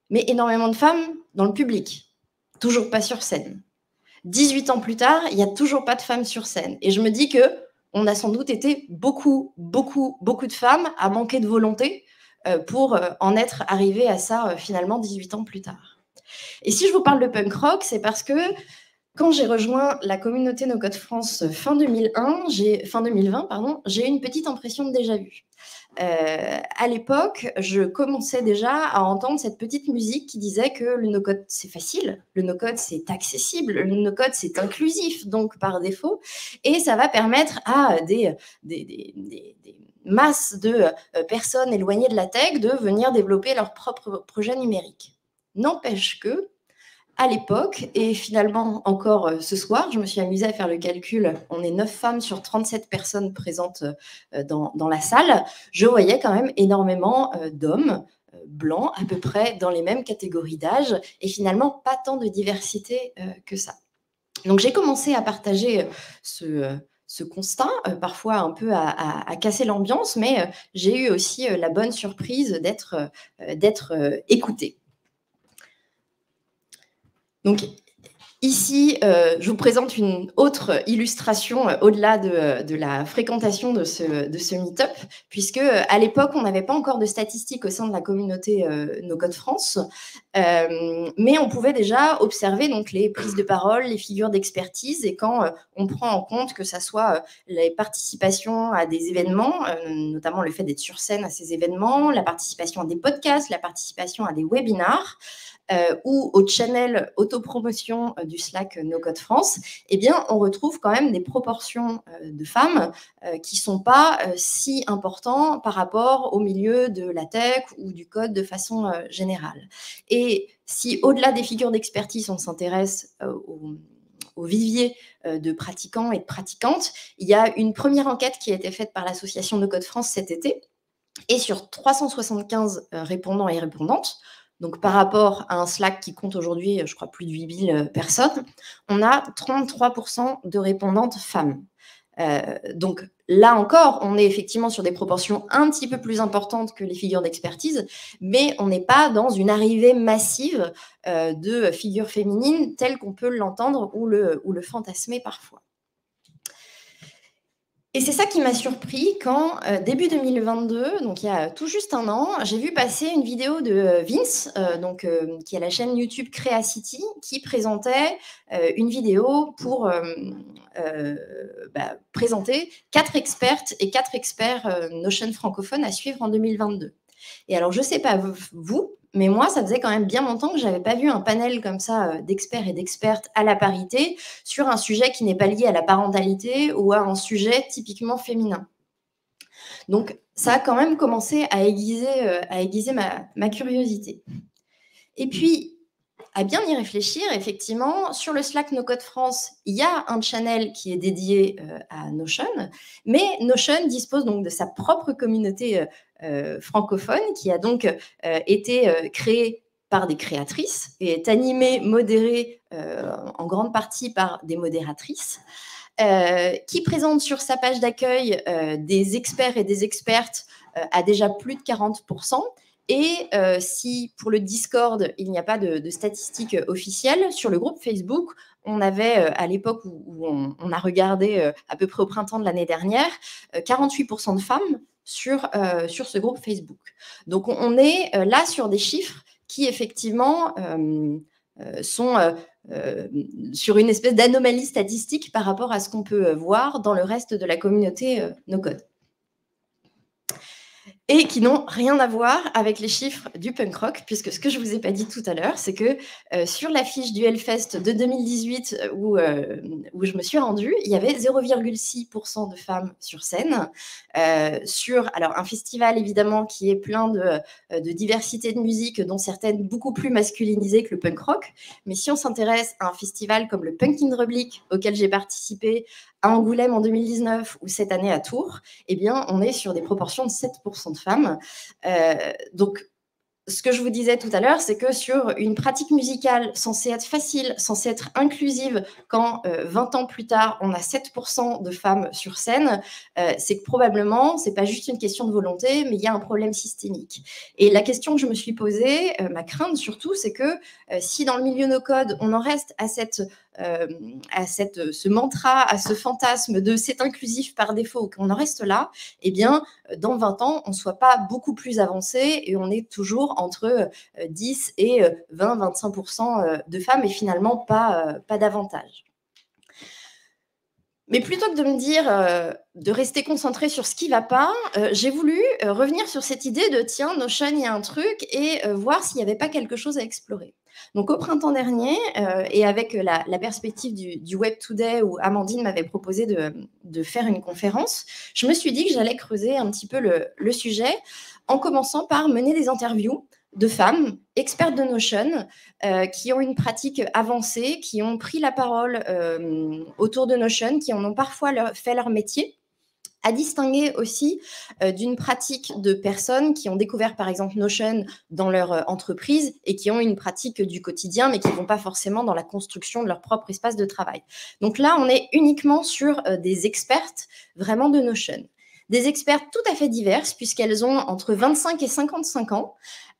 Mais énormément de femmes dans le public. Toujours pas sur scène. 18 ans plus tard, il n'y a toujours pas de femmes sur scène. Et je me dis qu'on a sans doute été beaucoup de femmes à manquer de volonté pour en être arrivées à ça finalement 18 ans plus tard. Et si je vous parle de punk rock, c'est parce que quand j'ai rejoint la communauté No Code France fin 2020, j'ai eu une petite impression de déjà-vu. À l'époque, je commençais déjà à entendre cette petite musique qui disait que le no-code, c'est facile, le no-code, c'est accessible, le no-code, c'est inclusif, donc par défaut, et ça va permettre à des masses de personnes éloignées de la tech de venir développer leur propre projet numérique. N'empêche que, à l'époque, et finalement encore ce soir, je me suis amusée à faire le calcul, on est 9 femmes sur 37 personnes présentes dans la salle, je voyais quand même énormément d'hommes blancs, à peu près dans les mêmes catégories d'âge, et finalement pas tant de diversité que ça. Donc j'ai commencé à partager ce constat, parfois un peu à casser l'ambiance, mais j'ai eu aussi la bonne surprise d'être écoutée. Donc, Ici, je vous présente une autre illustration au-delà de la fréquentation de ce meet-up, puisque à l'époque, on n'avait pas encore de statistiques au sein de la communauté No Code France, mais on pouvait déjà observer donc, les prises de parole, les figures d'expertise, et quand on prend en compte que ça soit les participations à des événements, notamment le fait d'être sur scène à ces événements, la participation à des podcasts, la participation à des webinars, ou au channel autopromotion du Slack No Code France, eh bien, on retrouve quand même des proportions de femmes qui ne sont pas si importantes par rapport au milieu de la tech ou du code de façon générale. Et si, au-delà des figures d'expertise, on s'intéresse au vivier de pratiquants et de pratiquantes, il y a une première enquête qui a été faite par l'association No Code France cet été, et sur 375 répondants et répondantes, donc par rapport à un Slack qui compte aujourd'hui, je crois, plus de 8000 personnes, on a 33% de répondantes femmes. Donc là encore, on est effectivement sur des proportions un petit peu plus importantes que les figures d'expertise, mais on n'est pas dans une arrivée massive de figures féminines telles qu'on peut l'entendre ou le fantasmer parfois. Et c'est ça qui m'a surpris quand, début 2022, donc il y a tout juste un an, j'ai vu passer une vidéo de Vince, qui a la chaîne YouTube Creacity, qui présentait une vidéo pour présenter 4 expertes et 4 experts Notion francophones à suivre en 2022. Et alors, je ne sais pas vous, mais moi, ça faisait quand même bien longtemps que je n'avais pas vu un panel comme ça d'experts et d'expertes à la parité sur un sujet qui n'est pas lié à la parentalité ou à un sujet typiquement féminin. Donc, ça a quand même commencé à aiguiser ma curiosité. Et puis, à bien y réfléchir, effectivement, sur le Slack No Code France, il y a un channel qui est dédié à Notion, mais Notion dispose donc de sa propre communauté francophone qui a donc été créée par des créatrices et est animée, modérée en grande partie par des modératrices, qui présente sur sa page d'accueil des experts et des expertes à déjà plus de 40%. Et si pour le Discord, il n'y a pas de statistiques officielles, sur le groupe Facebook, on avait, à l'époque où on a regardé à peu près au printemps de l'année dernière, 48% de femmes sur ce groupe Facebook. Donc, on est là sur des chiffres qui, effectivement, sont sur une espèce d'anomalie statistique par rapport à ce qu'on peut voir dans le reste de la communauté no-code. Et qui n'ont rien à voir avec les chiffres du punk rock, puisque ce que je ne vous ai pas dit tout à l'heure, c'est que sur la fiche du Hellfest de 2018 où je me suis rendue, il y avait 0,6% de femmes sur scène, sur alors, un festival évidemment qui est plein de diversité de musique, dont certaines beaucoup plus masculinisées que le punk rock. Mais si on s'intéresse à un festival comme le Punk in Republic, auquel j'ai participé à Angoulême en 2019 ou cette année à Tours, eh bien, on est sur des proportions de 7% de femmes. Donc, ce que je vous disais tout à l'heure, c'est que sur une pratique musicale censée être facile, censée être inclusive, quand 20 ans plus tard, on a 7% de femmes sur scène, c'est que probablement, ce n'est pas juste une question de volonté, mais il y a un problème systémique. Et la question que je me suis posée, ma crainte surtout, c'est que si dans le milieu no-code, on en reste à ce mantra, à ce fantasme de c'est inclusif par défaut, qu'on en reste là, eh bien, dans 20 ans, on ne soit pas beaucoup plus avancé et on est toujours entre 10 et 20-25% de femmes et finalement pas davantage. Mais plutôt que de me dire de rester concentré sur ce qui ne va pas, j'ai voulu revenir sur cette idée de tiens, Notion, il y a un truc et voir s'il n'y avait pas quelque chose à explorer. Donc au printemps dernier, et avec la perspective du Web Today où Amandine m'avait proposé de faire une conférence, je me suis dit que j'allais creuser un petit peu le sujet en commençant par mener des interviews de femmes expertes de Notion qui ont une pratique avancée, qui ont pris la parole autour de Notion, qui en ont parfois fait leur métier, à distinguer aussi d'une pratique de personnes qui ont découvert par exemple Notion dans leur entreprise et qui ont une pratique du quotidien mais qui ne vont pas forcément dans la construction de leur propre espace de travail. Donc là, on est uniquement sur des expertes vraiment de Notion. Des expertes tout à fait diverses puisqu'elles ont entre 25 et 55 ans.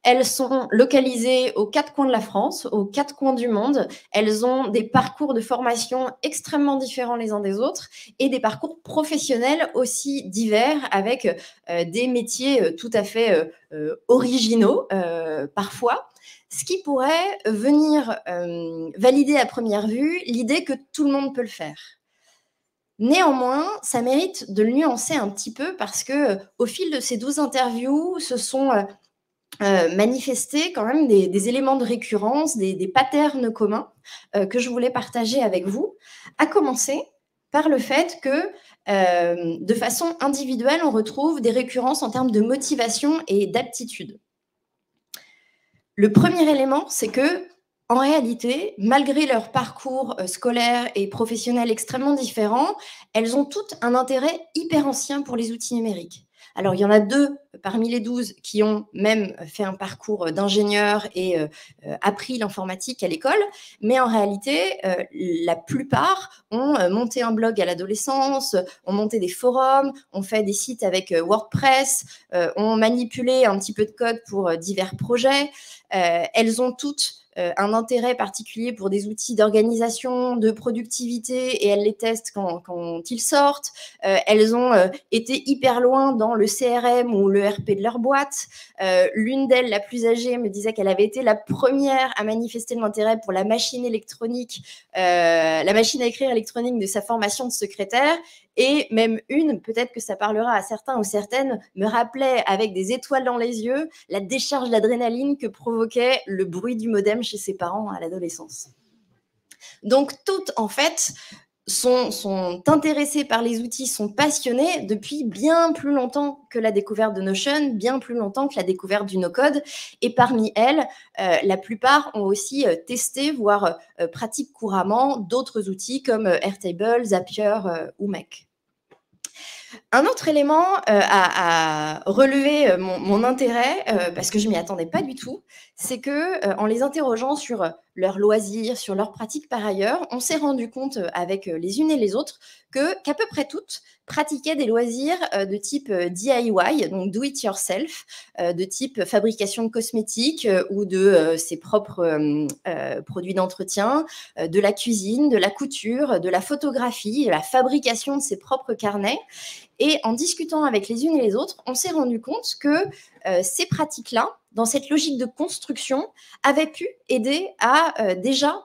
Elles sont localisées aux 4 coins de la France, aux 4 coins du monde. Elles ont des parcours de formation extrêmement différents les uns des autres et des parcours professionnels aussi divers avec des métiers tout à fait originaux parfois. Ce qui pourrait venir valider à première vue l'idée que tout le monde peut le faire. Néanmoins, ça mérite de le nuancer un petit peu parce que au fil de ces 12 interviews, se sont manifestés quand même des éléments de récurrence, des patterns communs que je voulais partager avec vous, à commencer par le fait que de façon individuelle, on retrouve des récurrences en termes de motivation et d'aptitude. Le premier élément, c'est que, en réalité, malgré leur parcours scolaire et professionnel extrêmement différents, elles ont toutes un intérêt hyper ancien pour les outils numériques. Alors, il y en a 2 parmi les 12 qui ont même fait un parcours d'ingénieur et appris l'informatique à l'école, mais en réalité, la plupart ont monté un blog à l'adolescence, ont monté des forums, ont fait des sites avec WordPress, ont manipulé un petit peu de code pour divers projets. Elles ont toutes un intérêt particulier pour des outils d'organisation, de productivité, et elles les testent quand ils sortent. Elles ont été hyper loin dans le CRM ou le RP de leur boîte. L'une d'elles, la plus âgée, me disait qu'elle avait été la première à manifester de l'intérêt pour la machine électronique, la machine à écrire électronique de sa formation de secrétaire. Et même une, peut-être que ça parlera à certains ou certaines, me rappelait avec des étoiles dans les yeux la décharge d'adrénaline que provoquait le bruit du modem chez ses parents à l'adolescence. Donc toutes, en fait, sont intéressées par les outils, sont passionnées depuis bien plus longtemps que la découverte de Notion, bien plus longtemps que la découverte du no-code. Et parmi elles, la plupart ont aussi testé, voire pratiquent couramment d'autres outils comme Airtable, Zapier ou Make. Un autre élément à relever mon intérêt, parce que je ne m'y attendais pas du tout, c'est qu'en les interrogeant sur leurs loisirs, sur leurs pratiques par ailleurs, on s'est rendu compte avec les unes et les autres qu'à peu près toutes pratiquaient des loisirs de type DIY, donc do it yourself, de type fabrication de cosmétiques ou de ses propres produits d'entretien, de la cuisine, de la couture, de la photographie, de la fabrication de ses propres carnets. Et en discutant avec les unes et les autres, on s'est rendu compte que ces pratiques-là, dans cette logique de construction, avaient pu aider à déjà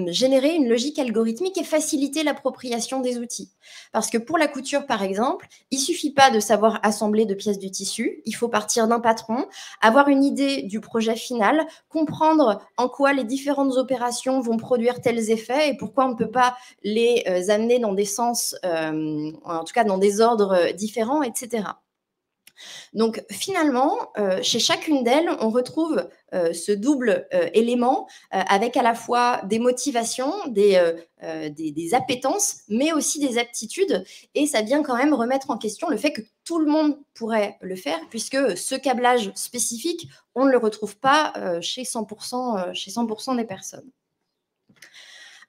générer une logique algorithmique et faciliter l'appropriation des outils. Parce que pour la couture, par exemple, il ne suffit pas de savoir assembler 2 pièces de tissu, il faut partir d'un patron, avoir une idée du projet final, comprendre en quoi les différentes opérations vont produire tels effets et pourquoi on ne peut pas les amener dans des sens, en tout cas dans des ordres différents, etc. Donc finalement, chez chacune d'elles, on retrouve ce double élément avec à la fois des motivations, des appétences, mais aussi des aptitudes. Et ça vient quand même remettre en question le fait que tout le monde pourrait le faire, puisque ce câblage spécifique, on ne le retrouve pas chez 100% des personnes.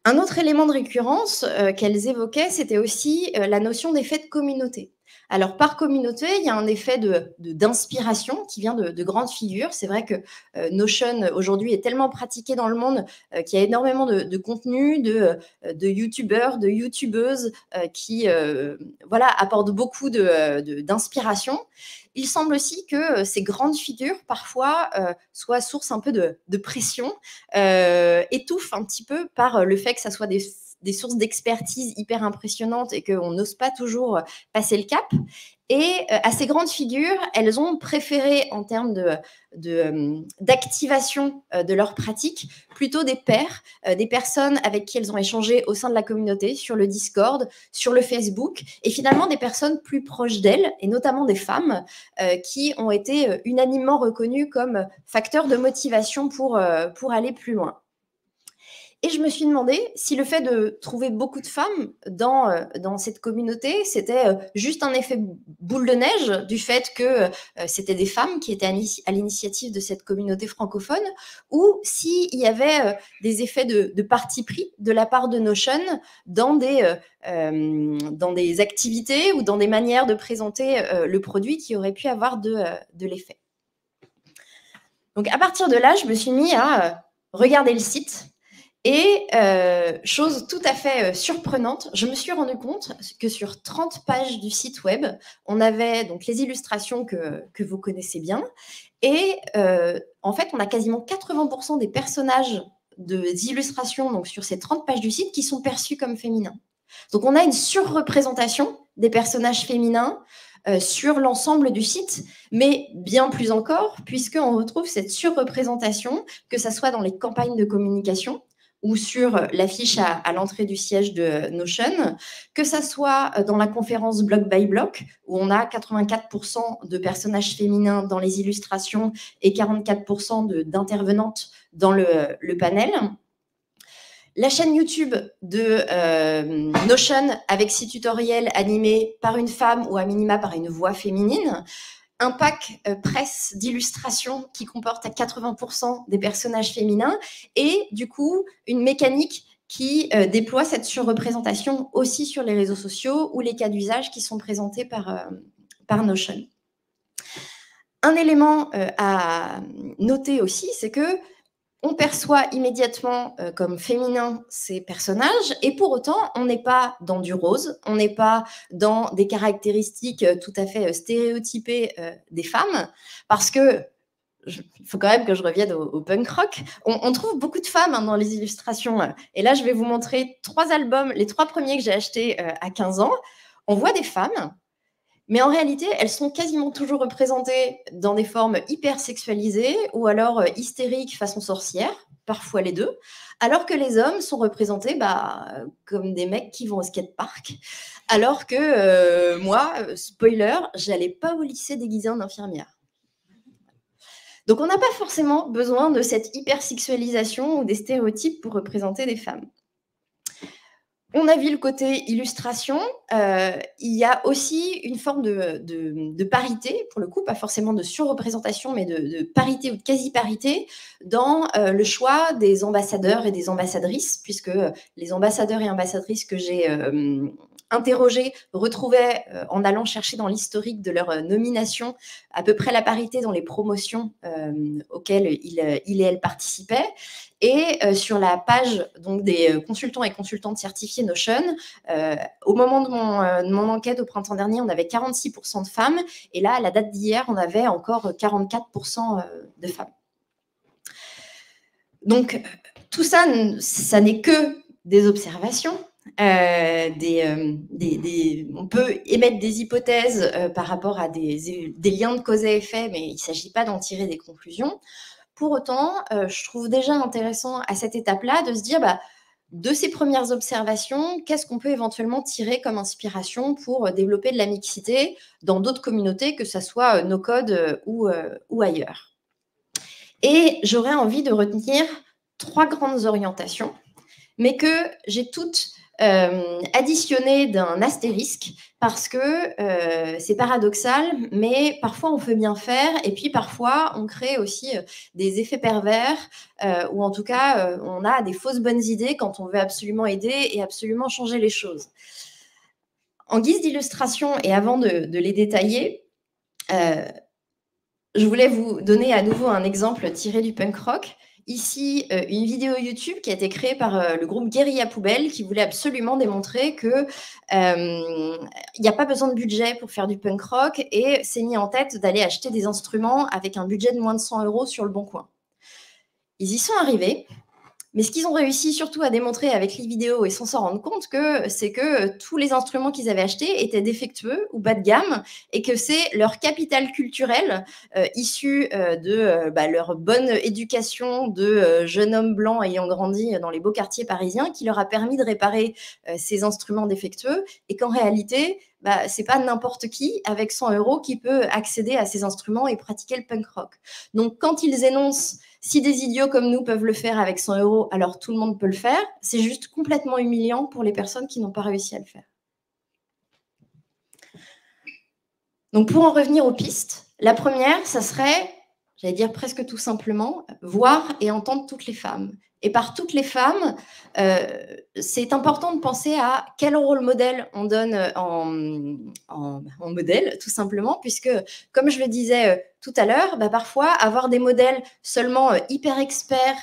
Un autre élément de récurrence qu'elles évoquaient, c'était aussi la notion d'effet de communauté. Alors, par communauté, il y a un effet d'inspiration qui vient de grandes figures. C'est vrai que Notion, aujourd'hui, est tellement pratiqué dans le monde qu'il y a énormément de contenu, de youtubeurs, de youtubeuses qui apportent beaucoup d'inspiration. Il semble aussi que ces grandes figures, parfois, soient source un peu de pression, étouffent un petit peu par le fait que ça soit des sources d'expertise hyper impressionnantes et qu'on n'ose pas toujours passer le cap. Et à ces grandes figures, elles ont préféré, en termes d'activation de leur pratique, plutôt des pairs, des personnes avec qui elles ont échangé au sein de la communauté, sur le Discord, sur le Facebook, et finalement des personnes plus proches d'elles, et notamment des femmes, qui ont été unanimement reconnues comme facteurs de motivation pour aller plus loin. Et je me suis demandé si le fait de trouver beaucoup de femmes dans cette communauté, c'était juste un effet boule de neige du fait que c'était des femmes qui étaient à l'initiative de cette communauté francophone, ou s'il y avait des effets de parti pris de la part de Notion dans des activités ou dans des manières de présenter le produit qui auraient pu avoir de l'effet. Donc, à partir de là, je me suis mis à regarder le site. Et chose tout à fait surprenante, je me suis rendu compte que sur 30 pages du site web, on avait donc les illustrations que vous connaissez bien. Et en fait, on a quasiment 80% des personnages des illustrations donc sur ces 30 pages du site qui sont perçus comme féminins. Donc, on a une surreprésentation des personnages féminins sur l'ensemble du site, mais bien plus encore, puisqu'on retrouve cette surreprésentation, que ce soit dans les campagnes de communication, ou sur l'affiche à l'entrée du siège de Notion, que ça soit dans la conférence Block by Block, où on a 84% de personnages féminins dans les illustrations et 44% d'intervenantes dans le panel. La chaîne YouTube de Notion, avec 6 tutoriels animés par une femme ou à minima par une voix féminine, un pack presse d'illustrations qui comporte à 80% des personnages féminins et du coup une mécanique qui déploie cette surreprésentation aussi sur les réseaux sociaux ou les cas d'usage qui sont présentés par Notion. Un élément à noter aussi, c'est que on perçoit immédiatement comme féminin ces personnages et pour autant, on n'est pas dans du rose, on n'est pas dans des caractéristiques tout à fait stéréotypées des femmes parce que, il faut quand même que je revienne au punk rock, on trouve beaucoup de femmes dans les illustrations. Et là, je vais vous montrer 3 albums, les 3 premiers que j'ai achetés à 15 ans. On voit des femmes, mais en réalité, elles sont quasiment toujours représentées dans des formes hyper sexualisées ou alors hystériques façon sorcière, parfois les deux, alors que les hommes sont représentés comme des mecs qui vont au skatepark, alors que moi, spoiler, j'allais pas au lycée déguisée en infirmière. Donc on n'a pas forcément besoin de cette hypersexualisation ou des stéréotypes pour représenter des femmes. On a vu le côté illustration. Il y a aussi une forme de parité, pour le coup, pas forcément de surreprésentation, mais de parité ou de quasi-parité dans le choix des ambassadeurs et des ambassadrices, puisque les ambassadeurs et ambassadrices que j'ai interrogés retrouvaient, en allant chercher dans l'historique de leur nomination, à peu près la parité dans les promotions auxquelles ils et elles participaient. Et sur la page donc, des consultants et consultantes certifiés Notion, au moment de mon enquête au printemps dernier, on avait 46% de femmes. Et là, à la date d'hier, on avait encore 44% de femmes. Donc, tout ça, ça n'est que des observations. On peut émettre des hypothèses par rapport à des liens de cause à effet, mais il ne s'agit pas d'en tirer des conclusions. Pour autant, je trouve déjà intéressant à cette étape-là de se dire, de ces premières observations, qu'est-ce qu'on peut éventuellement tirer comme inspiration pour développer de la mixité dans d'autres communautés, que ce soit no-code ou ailleurs. Et j'aurais envie de retenir 3 grandes orientations, mais que j'ai toutes additionnées d'un astérisque parce que c'est paradoxal, mais parfois on peut bien faire et puis parfois on crée aussi des effets pervers ou en tout cas on a des fausses bonnes idées quand on veut absolument aider et absolument changer les choses. En guise d'illustration et avant de les détailler, je voulais vous donner à nouveau un exemple tiré du punk rock. Ici, une vidéo YouTube qui a été créée par le groupe Guérilla Poubelle qui voulait absolument démontrer qu'il n'y a pas besoin de budget pour faire du punk rock et s'est mis en tête d'aller acheter des instruments avec un budget de moins de 100 € sur le Bon Coin. Ils y sont arrivés, mais ce qu'ils ont réussi surtout à démontrer avec les vidéos et sans s'en rendre compte, c'est que tous les instruments qu'ils avaient achetés étaient défectueux ou bas de gamme et que c'est leur capital culturel issu de leur bonne éducation de jeunes hommes blancs ayant grandi dans les beaux quartiers parisiens qui leur a permis de réparer ces instruments défectueux et qu'en réalité, c'est pas n'importe qui avec 100 € qui peut accéder à ces instruments et pratiquer le punk rock. Donc quand ils énoncent si des idiots comme nous peuvent le faire avec 100 €, alors tout le monde peut le faire. C'est juste complètement humiliant pour les personnes qui n'ont pas réussi à le faire. Donc, pour en revenir aux pistes, la première, ça serait, j'allais dire presque tout simplement, voir et entendre toutes les femmes. Et par toutes les femmes, c'est important de penser à quel rôle modèle on donne en modèle, tout simplement, puisque, comme je le disais tout à l'heure, parfois, avoir des modèles seulement hyper experts,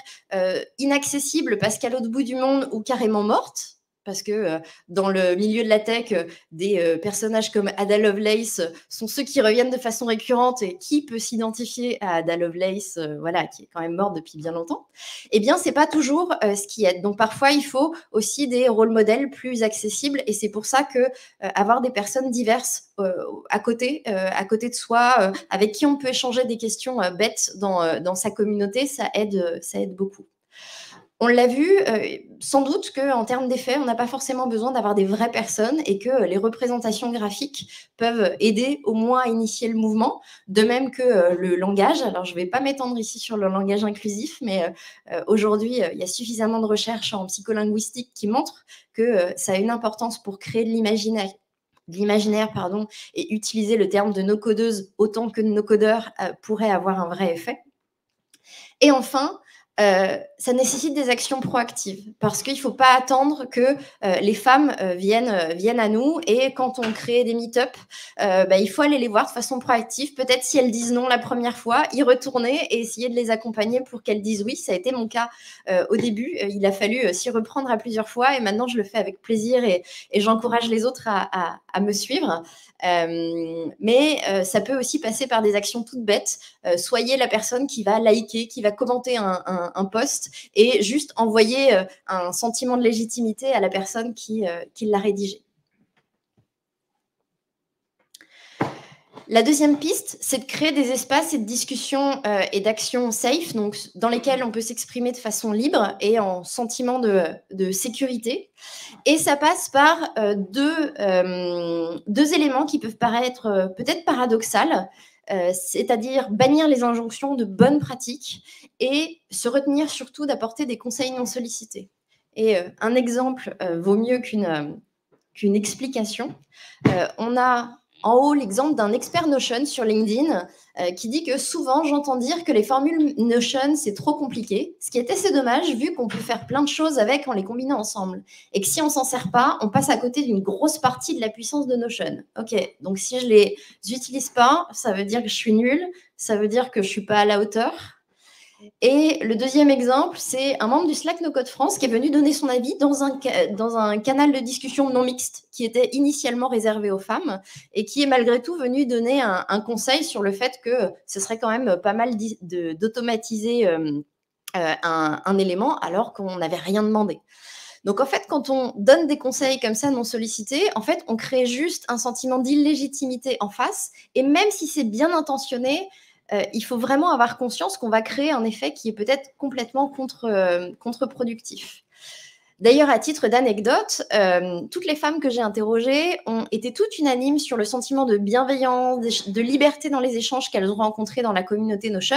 inaccessibles parce qu'à l'autre bout du monde ou carrément mortes, parce que dans le milieu de la tech, des personnages comme Ada Lovelace sont ceux qui reviennent de façon récurrente, et qui peut s'identifier à Ada Lovelace, voilà, qui est quand même morte depuis bien longtemps, eh bien, c'est pas toujours ce qui aide. Donc, parfois, il faut aussi des rôles modèles plus accessibles, et c'est pour ça que avoir des personnes diverses à côté de soi, avec qui on peut échanger des questions bêtes dans sa communauté, ça aide beaucoup. On l'a vu, sans doute qu'en termes d'effet, on n'a pas forcément besoin d'avoir des vraies personnes, et que les représentations graphiques peuvent aider au moins à initier le mouvement, de même que le langage. Alors, je ne vais pas m'étendre ici sur le langage inclusif, mais aujourd'hui, il y a suffisamment de recherches en psycholinguistique qui montrent que ça a une importance pour créer de l'imaginaire, et utiliser le terme de no-codeuse autant que de no-codeur pourrait avoir un vrai effet. Et enfin, ça nécessite des actions proactives, parce qu'il ne faut pas attendre que les femmes viennent à nous, et quand on crée des meet-up, il faut aller les voir de façon proactive. Peut-être si elles disent non la première fois, y retourner et essayer de les accompagner pour qu'elles disent oui. Ça a été mon cas au début. Il a fallu s'y reprendre à plusieurs fois, et maintenant je le fais avec plaisir, et j'encourage les autres à me suivre. Mais ça peut aussi passer par des actions toutes bêtes. Soyez la personne qui va liker, qui va commenter un post, et juste envoyer un sentiment de légitimité à la personne qui l'a rédigé. La deuxième piste, c'est de créer des espaces et de discussion et d'actions safe, donc dans lesquels on peut s'exprimer de façon libre et en sentiment de sécurité. Et ça passe par deux éléments qui peuvent paraître peut-être paradoxales, c'est-à-dire bannir les injonctions de bonnes pratiques et se retenir surtout d'apporter des conseils non sollicités. Et un exemple vaut mieux qu'une explication. On a en haut l'exemple d'un expert Notion sur LinkedIn qui dit que souvent j'entends dire que les formules Notion c'est trop compliqué, ce qui est assez dommage vu qu'on peut faire plein de choses avec en les combinant ensemble, et que si on s'en sert pas, on passe à côté d'une grosse partie de la puissance de Notion. Ok, donc si je les utilise pas, ça veut dire que je suis nulle, ça veut dire que je suis pas à la hauteur. Et le deuxième exemple, c'est un membre du Slack No Code France qui est venu donner son avis dans un canal de discussion non mixte qui était initialement réservé aux femmes, et qui est malgré tout venu donner un conseil sur le fait que ce serait quand même pas mal d'automatiser un élément alors qu'on n'avait rien demandé. Donc, en fait, quand on donne des conseils comme ça non sollicités, en fait, on crée juste un sentiment d'illégitimité en face, et même si c'est bien intentionné, il faut vraiment avoir conscience qu'on va créer un effet qui est peut-être complètement contre-productif. D'ailleurs, à titre d'anecdote, toutes les femmes que j'ai interrogées ont été toutes unanimes sur le sentiment de bienveillance, de liberté dans les échanges qu'elles ont rencontrés dans la communauté Notion.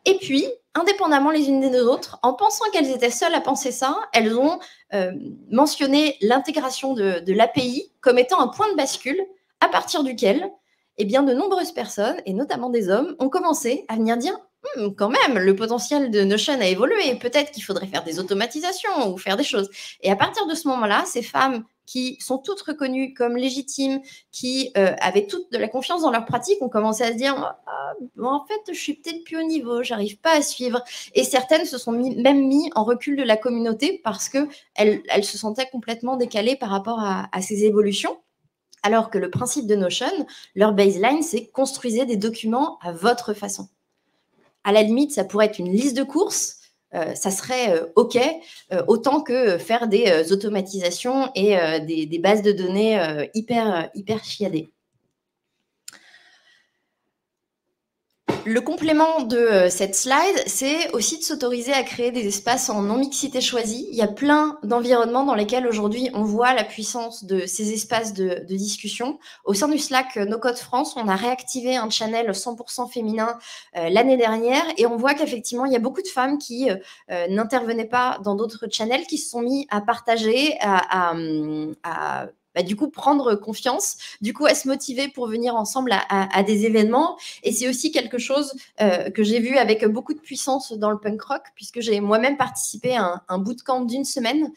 Et puis, indépendamment les unes des autres, en pensant qu'elles étaient seules à penser ça, elles ont mentionné l'intégration de l'API comme étant un point de bascule à partir duquel eh bien, de nombreuses personnes, et notamment des hommes, ont commencé à venir dire quand même, le potentiel de Notion a évolué, peut-être qu'il faudrait faire des automatisations ou faire des choses. Et à partir de ce moment-là, ces femmes qui sont toutes reconnues comme légitimes, qui avaient toutes de la confiance dans leur pratique, ont commencé à se dire en fait, je suis peut-être plus au niveau, j'arrive pas à suivre. Et certaines se sont même mis en recul de la communauté parce qu'elles se sentaient complètement décalées par rapport à ces évolutions. Alors que le principe de Notion, leur baseline, c'est construisez des documents à votre façon. À la limite, ça pourrait être une liste de courses, ça serait OK, autant que faire des automatisations et des bases de données hyper chiadées. Le complément de cette slide, c'est aussi de s'autoriser à créer des espaces en non-mixité choisie. Il y a plein d'environnements dans lesquels aujourd'hui on voit la puissance de ces espaces de discussion. Au sein du Slack No Code France, on a réactivé un channel 100% féminin l'année dernière, et on voit qu'effectivement, il y a beaucoup de femmes qui n'intervenaient pas dans d'autres channels, qui se sont mis à partager, à du coup, prendre confiance, du coup, à se motiver pour venir ensemble à des événements. Et c'est aussi quelque chose que j'ai vu avec beaucoup de puissance dans le punk rock, puisque j'ai moi-même participé à un bootcamp d'une semaine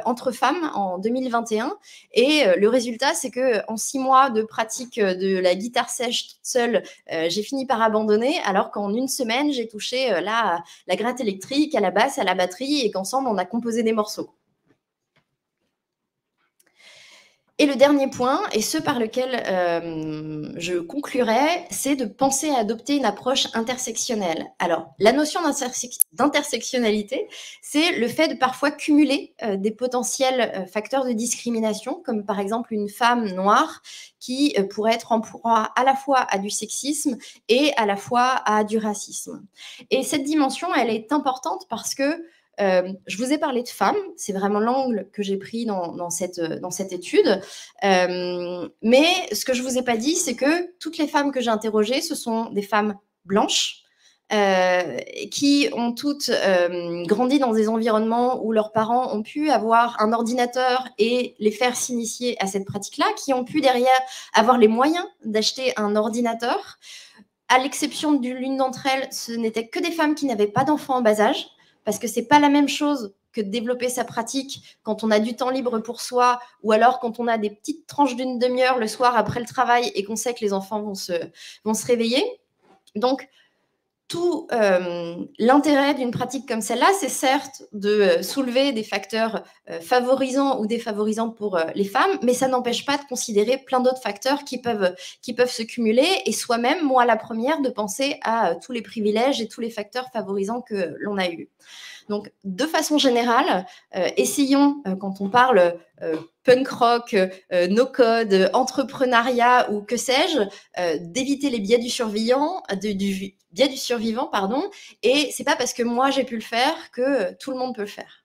entre femmes en 2021. Et le résultat, c'est qu'en 6 mois de pratique de la guitare sèche toute seule, j'ai fini par abandonner, alors qu'en une semaine, j'ai touché la gratte électrique, à la basse, à la batterie, et qu'ensemble, on a composé des morceaux. Et le dernier point, et ce par lequel je conclurai, c'est de penser à adopter une approche intersectionnelle. Alors, la notion d'intersectionnalité, c'est le fait de parfois cumuler des potentiels facteurs de discrimination, comme par exemple une femme noire qui pourrait être en proie à la fois à du sexisme et à la fois à du racisme. Et cette dimension, elle est importante parce que je vous ai parlé de femmes, c'est vraiment l'angle que j'ai pris dans cette étude. Mais ce que je ne vous ai pas dit, c'est que toutes les femmes que j'ai interrogées, ce sont des femmes blanches qui ont toutes grandi dans des environnements où leurs parents ont pu avoir un ordinateur et les faire s'initier à cette pratique-là, qui ont pu derrière avoir les moyens d'acheter un ordinateur. À l'exception de l'une d'entre elles, ce n'étaient que des femmes qui n'avaient pas d'enfants en bas âge, parce que ce n'est pas la même chose que de développer sa pratique quand on a du temps libre pour soi, ou alors quand on a des petites tranches d'une demi-heure le soir après le travail et qu'on sait que les enfants vont se réveiller. Donc, tout l'intérêt d'une pratique comme celle-là, c'est certes de soulever des facteurs favorisants ou défavorisants pour les femmes, mais ça n'empêche pas de considérer plein d'autres facteurs qui peuvent se cumuler, et soi-même, moi la première, de penser à tous les privilèges et tous les facteurs favorisants que l'on a eus. Donc, de façon générale, essayons, quand on parle punk rock, no-code, entrepreneuriat ou que sais-je, d'éviter les biais du survivant, biais du survivant, pardon. Et c'est pas parce que moi j'ai pu le faire que tout le monde peut le faire.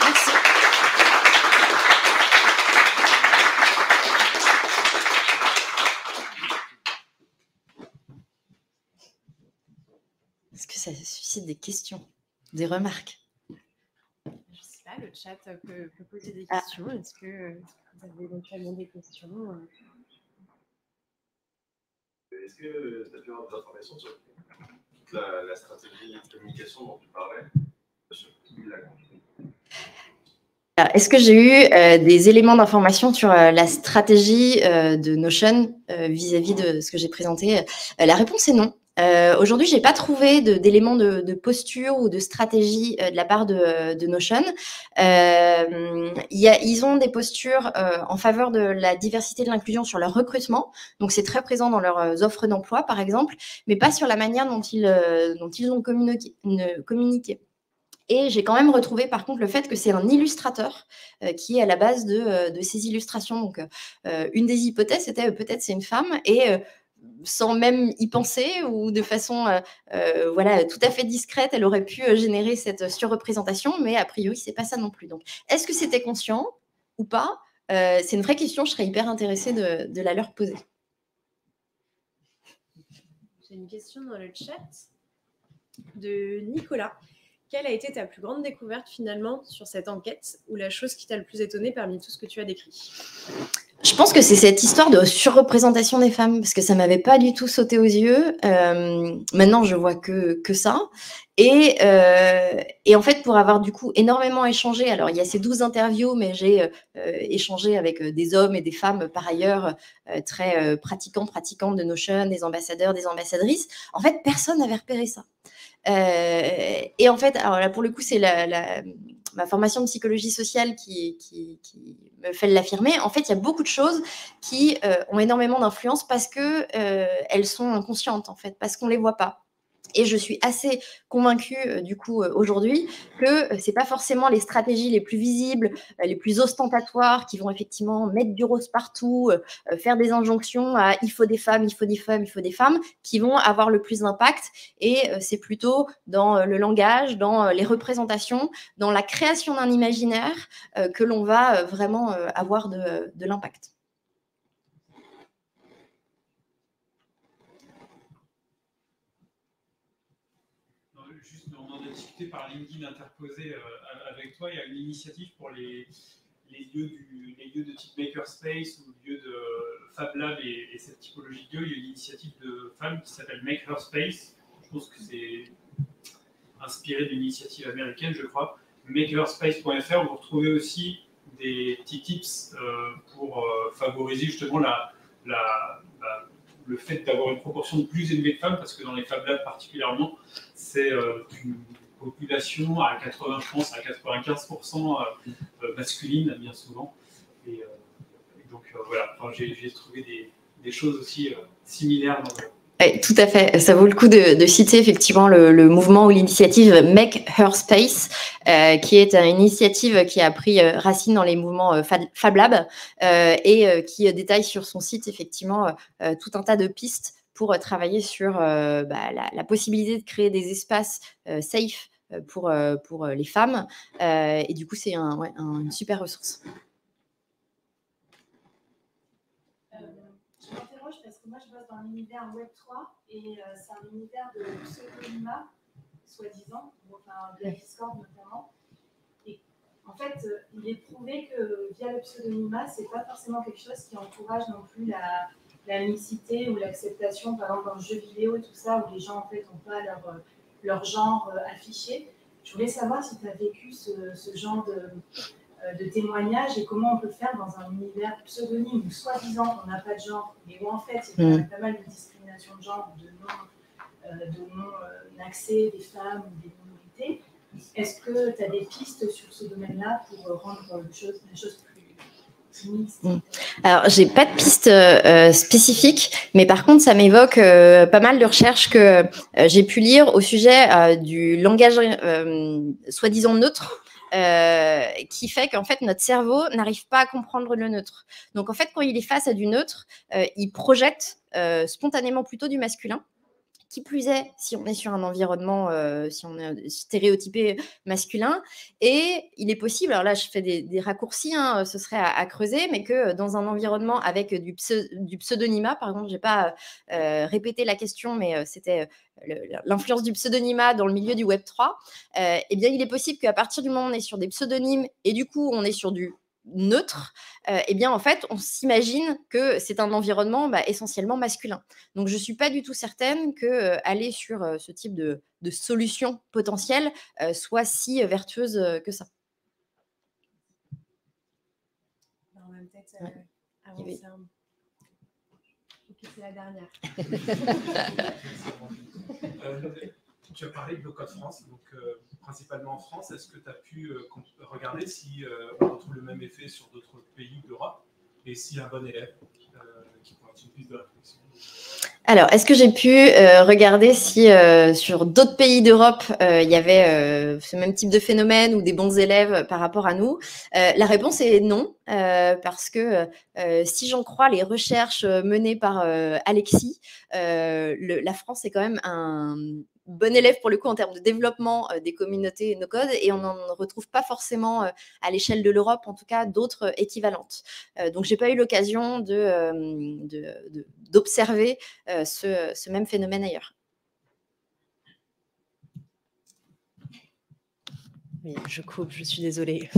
Merci. Est-ce que ça suscite des questions, des remarques? Je ne sais pas, le chat peut poser des questions. Est-ce que vous avez éventuellement des questions? Est-ce que tu as pu avoir des informations sur toute la stratégie de communication dont tu parlais? Est-ce que j'ai eu des éléments d'information sur la stratégie de Notion vis-à-vis de ce que j'ai présenté? La réponse est non. Aujourd'hui, je n'ai pas trouvé d'éléments de posture ou de stratégie de la part de Notion. Ils ont des postures en faveur de la diversité et de l'inclusion sur leur recrutement. Donc, c'est très présent dans leurs offres d'emploi, par exemple, mais pas sur la manière dont ils ont communiqué. Et j'ai quand même retrouvé, par contre, le fait que c'est un illustrateur qui est à la base de ces illustrations. Donc, une des hypothèses, c'était peut-être c'est une femme, et sans même y penser ou de façon tout à fait discrète, elle aurait pu générer cette surreprésentation, mais a priori, c'est pas ça non plus. Donc, est-ce que c'était conscient ou pas? C'est une vraie question, je serais hyper intéressée de la leur poser. J'ai une question dans le chat de Nicolas. Quelle a été ta plus grande découverte finalement sur cette enquête, ou la chose qui t'a le plus étonné parmi tout ce que tu as décrit? Je pense que c'est cette histoire de surreprésentation des femmes, parce que ça m'avait pas du tout sauté aux yeux. Maintenant, je vois que ça. Et en fait, pour avoir du coup énormément échangé, alors il y a ces 12 interviews, mais j'ai échangé avec des hommes et des femmes par ailleurs très pratiquantes de Notion, des ambassadeurs, des ambassadrices. En fait, personne n'avait repéré ça. Et en fait, alors là, pour le coup, c'est ma formation de psychologie sociale qui me fait l'affirmer. En fait, il y a beaucoup de choses qui ont énormément d'influence parce que elles sont inconscientes, en fait, parce qu'on les voit pas. Et je suis assez convaincue, du coup, aujourd'hui, que c'est pas forcément les stratégies les plus visibles, les plus ostentatoires, qui vont effectivement mettre du rose partout, faire des injonctions à « il faut des femmes, il faut des femmes, il faut des femmes », qui vont avoir le plus d'impact. Et c'est plutôt dans le langage, dans les représentations, dans la création d'un imaginaire que l'on va vraiment avoir de l'impact. juste, on en a discuté par LinkedIn interposé avec toi. Il y a une initiative pour les lieux de type Makerspace ou lieux de Fab Lab et cette typologie de lieux. Il y a une initiative de femmes qui s'appelle Makerspace. Je pense que c'est inspiré d'une initiative américaine, je crois. Makerspace.fr, vous retrouvez aussi des petits tips pour favoriser justement le fait d'avoir une proportion plus élevée de femmes, parce que dans les Fab Labs particulièrement, c'est une population à 80, je pense, à 95% masculine, bien souvent. Et donc voilà, enfin, j'ai trouvé des choses aussi similaires dans le... Tout à fait. Ça vaut le coup de citer effectivement le mouvement ou l'initiative Make Her Space, qui est une initiative qui a pris racine dans les mouvements Fab Lab et qui détaille sur son site effectivement tout un tas de pistes pour travailler sur la possibilité de créer des espaces safe pour les femmes. Et du coup, c'est une super ressource. Je m'interroge parce que moi je bosse dans l'univers Web3 et c'est un univers de pseudonymat, soi-disant, enfin via Discord notamment. Et en fait, il est prouvé que via le pseudonymat, c'est pas forcément quelque chose qui encourage non plus la mixité ou l'acceptation, par exemple dans le jeu vidéo, tout ça, où les gens en fait n'ont pas leur genre affiché. Je voulais savoir si tu as vécu ce genre de témoignages et comment on peut faire dans un univers pseudonyme où soi-disant on n'a pas de genre, mais où en fait il y a pas mal de discrimination de genre, de non-accès des femmes ou des minorités. Est-ce que tu as des pistes sur ce domaine-là pour rendre les choses plus mixtes? Alors, j'ai pas de piste spécifique, mais par contre, ça m'évoque pas mal de recherches que j'ai pu lire au sujet du langage soi-disant neutre. Qui fait qu'en fait notre cerveau n'arrive pas à comprendre le neutre. Donc en fait quand il est face à du neutre, il projette spontanément plutôt du masculin. Qui plus est, si on est sur un environnement, si on est stéréotypé masculin, et il est possible, alors là je fais des raccourcis, hein, ce serait à creuser, mais que dans un environnement avec du pseudonymat, par exemple, je n'ai pas répété la question, mais c'était l'influence du pseudonymat dans le milieu du Web3, eh bien il est possible qu'à partir du moment où on est sur des pseudonymes, et du coup on est sur du neutre, eh bien en fait on s'imagine que c'est un environnement essentiellement masculin. Donc je suis pas du tout certaine que aller sur ce type de solution potentielle soit si vertueuse que ça. On va peut-être avancer un... Ok, c'est la dernière. Tu as parlé de Low-Code France, donc principalement en France. Est-ce que tu as pu regarder si on retrouve le même effet sur d'autres pays d'Europe et s'il y a un bon élève qui pourrait être une piste de réflexion? Alors, est-ce que j'ai pu regarder si sur d'autres pays d'Europe, il y avait ce même type de phénomène ou des bons élèves par rapport à nous? La réponse est non, parce que si j'en crois les recherches menées par Alexis, la France est quand même un bon élève pour le coup en termes de développement des communautés no-code et on n'en retrouve pas forcément à l'échelle de l'Europe, en tout cas d'autres équivalentes. Donc, j'ai pas eu l'occasion d'observer ce même phénomène ailleurs. Oui, je coupe, je suis désolée.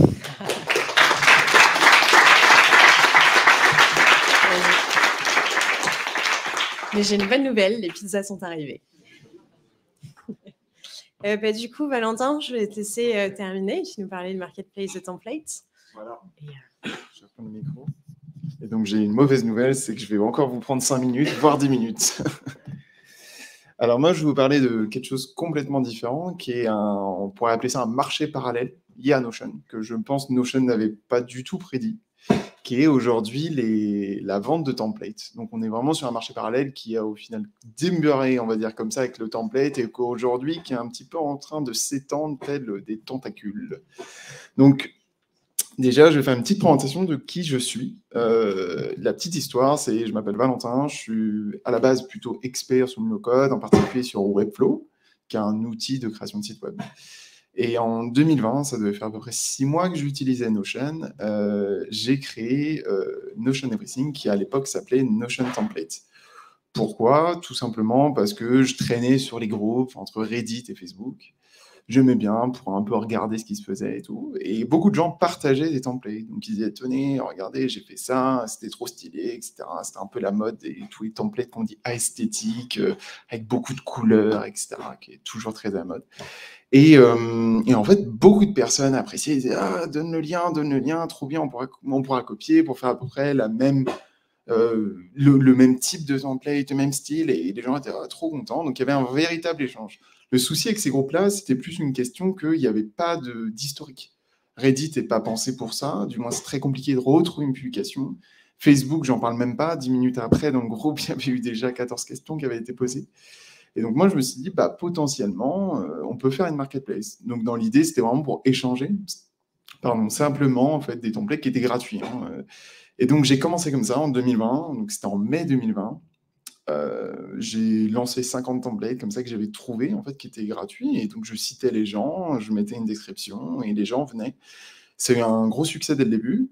Mais j'ai une bonne nouvelle, les pizzas sont arrivées. Du coup, Valentin, je vais te laisser terminer. Tu nous parlais de Marketplace de Templates. Voilà. Je vais prendre le micro. Et donc, j'ai une mauvaise nouvelle, c'est que je vais encore vous prendre 5 minutes, voire 10 minutes. Alors moi, je vais vous parler de quelque chose complètement différent, qui est on pourrait appeler ça un marché parallèle lié à Notion, que je pense Notion n'avait pas du tout prédit, qui est aujourd'hui la vente de templates. Donc, on est vraiment sur un marché parallèle qui a au final démarré, on va dire comme ça, avec le template, et qu'aujourd'hui, qui est un petit peu en train de s'étendre tel des tentacules. Donc, déjà, je vais faire une petite présentation de qui je suis. La petite histoire, c'est je m'appelle Valentin, je suis à la base plutôt expert sur le no-code, en particulier sur Webflow, qui est un outil de création de site web. Et en 2020, ça devait faire à peu près 6 mois que j'utilisais Notion, j'ai créé Notion Everything, qui à l'époque s'appelait Notion Template. Pourquoi? Tout simplement parce que je traînais sur les groupes entre Reddit et Facebook. J'aimais bien pour un peu regarder ce qui se faisait et tout. Et beaucoup de gens partageaient des templates. Donc, ils disaient, tenez, regardez, j'ai fait ça, c'était trop stylé, etc. C'était un peu la mode et tous les templates qu'on dit esthétiques, avec beaucoup de couleurs, etc., qui est toujours très à la mode. Et en fait, beaucoup de personnes appréciaient, ils disaient, ah, donne le lien, trop bien, on pourra copier pour faire à peu près la même... le même type de template, le même style, et les gens étaient trop contents. Donc, il y avait un véritable échange. Le souci avec ces groupes-là, c'était plus une question qu'il n'y avait pas d'historique. Reddit n'est pas pensé pour ça, du moins c'est très compliqué de retrouver une publication. Facebook, j'en parle même pas, 10 minutes après, dans le groupe, il y avait eu déjà 14 questions qui avaient été posées. Et donc moi, je me suis dit, potentiellement, on peut faire une marketplace. Donc dans l'idée, c'était vraiment pour échanger, simplement, en fait, des templates qui étaient gratuits. Et donc j'ai commencé comme ça en 2020, donc c'était en mai 2020. J'ai lancé 50 templates comme ça que j'avais trouvé en fait qui étaient gratuits, et donc je citais les gens, je mettais une description et les gens venaient. C'est un gros succès dès le début.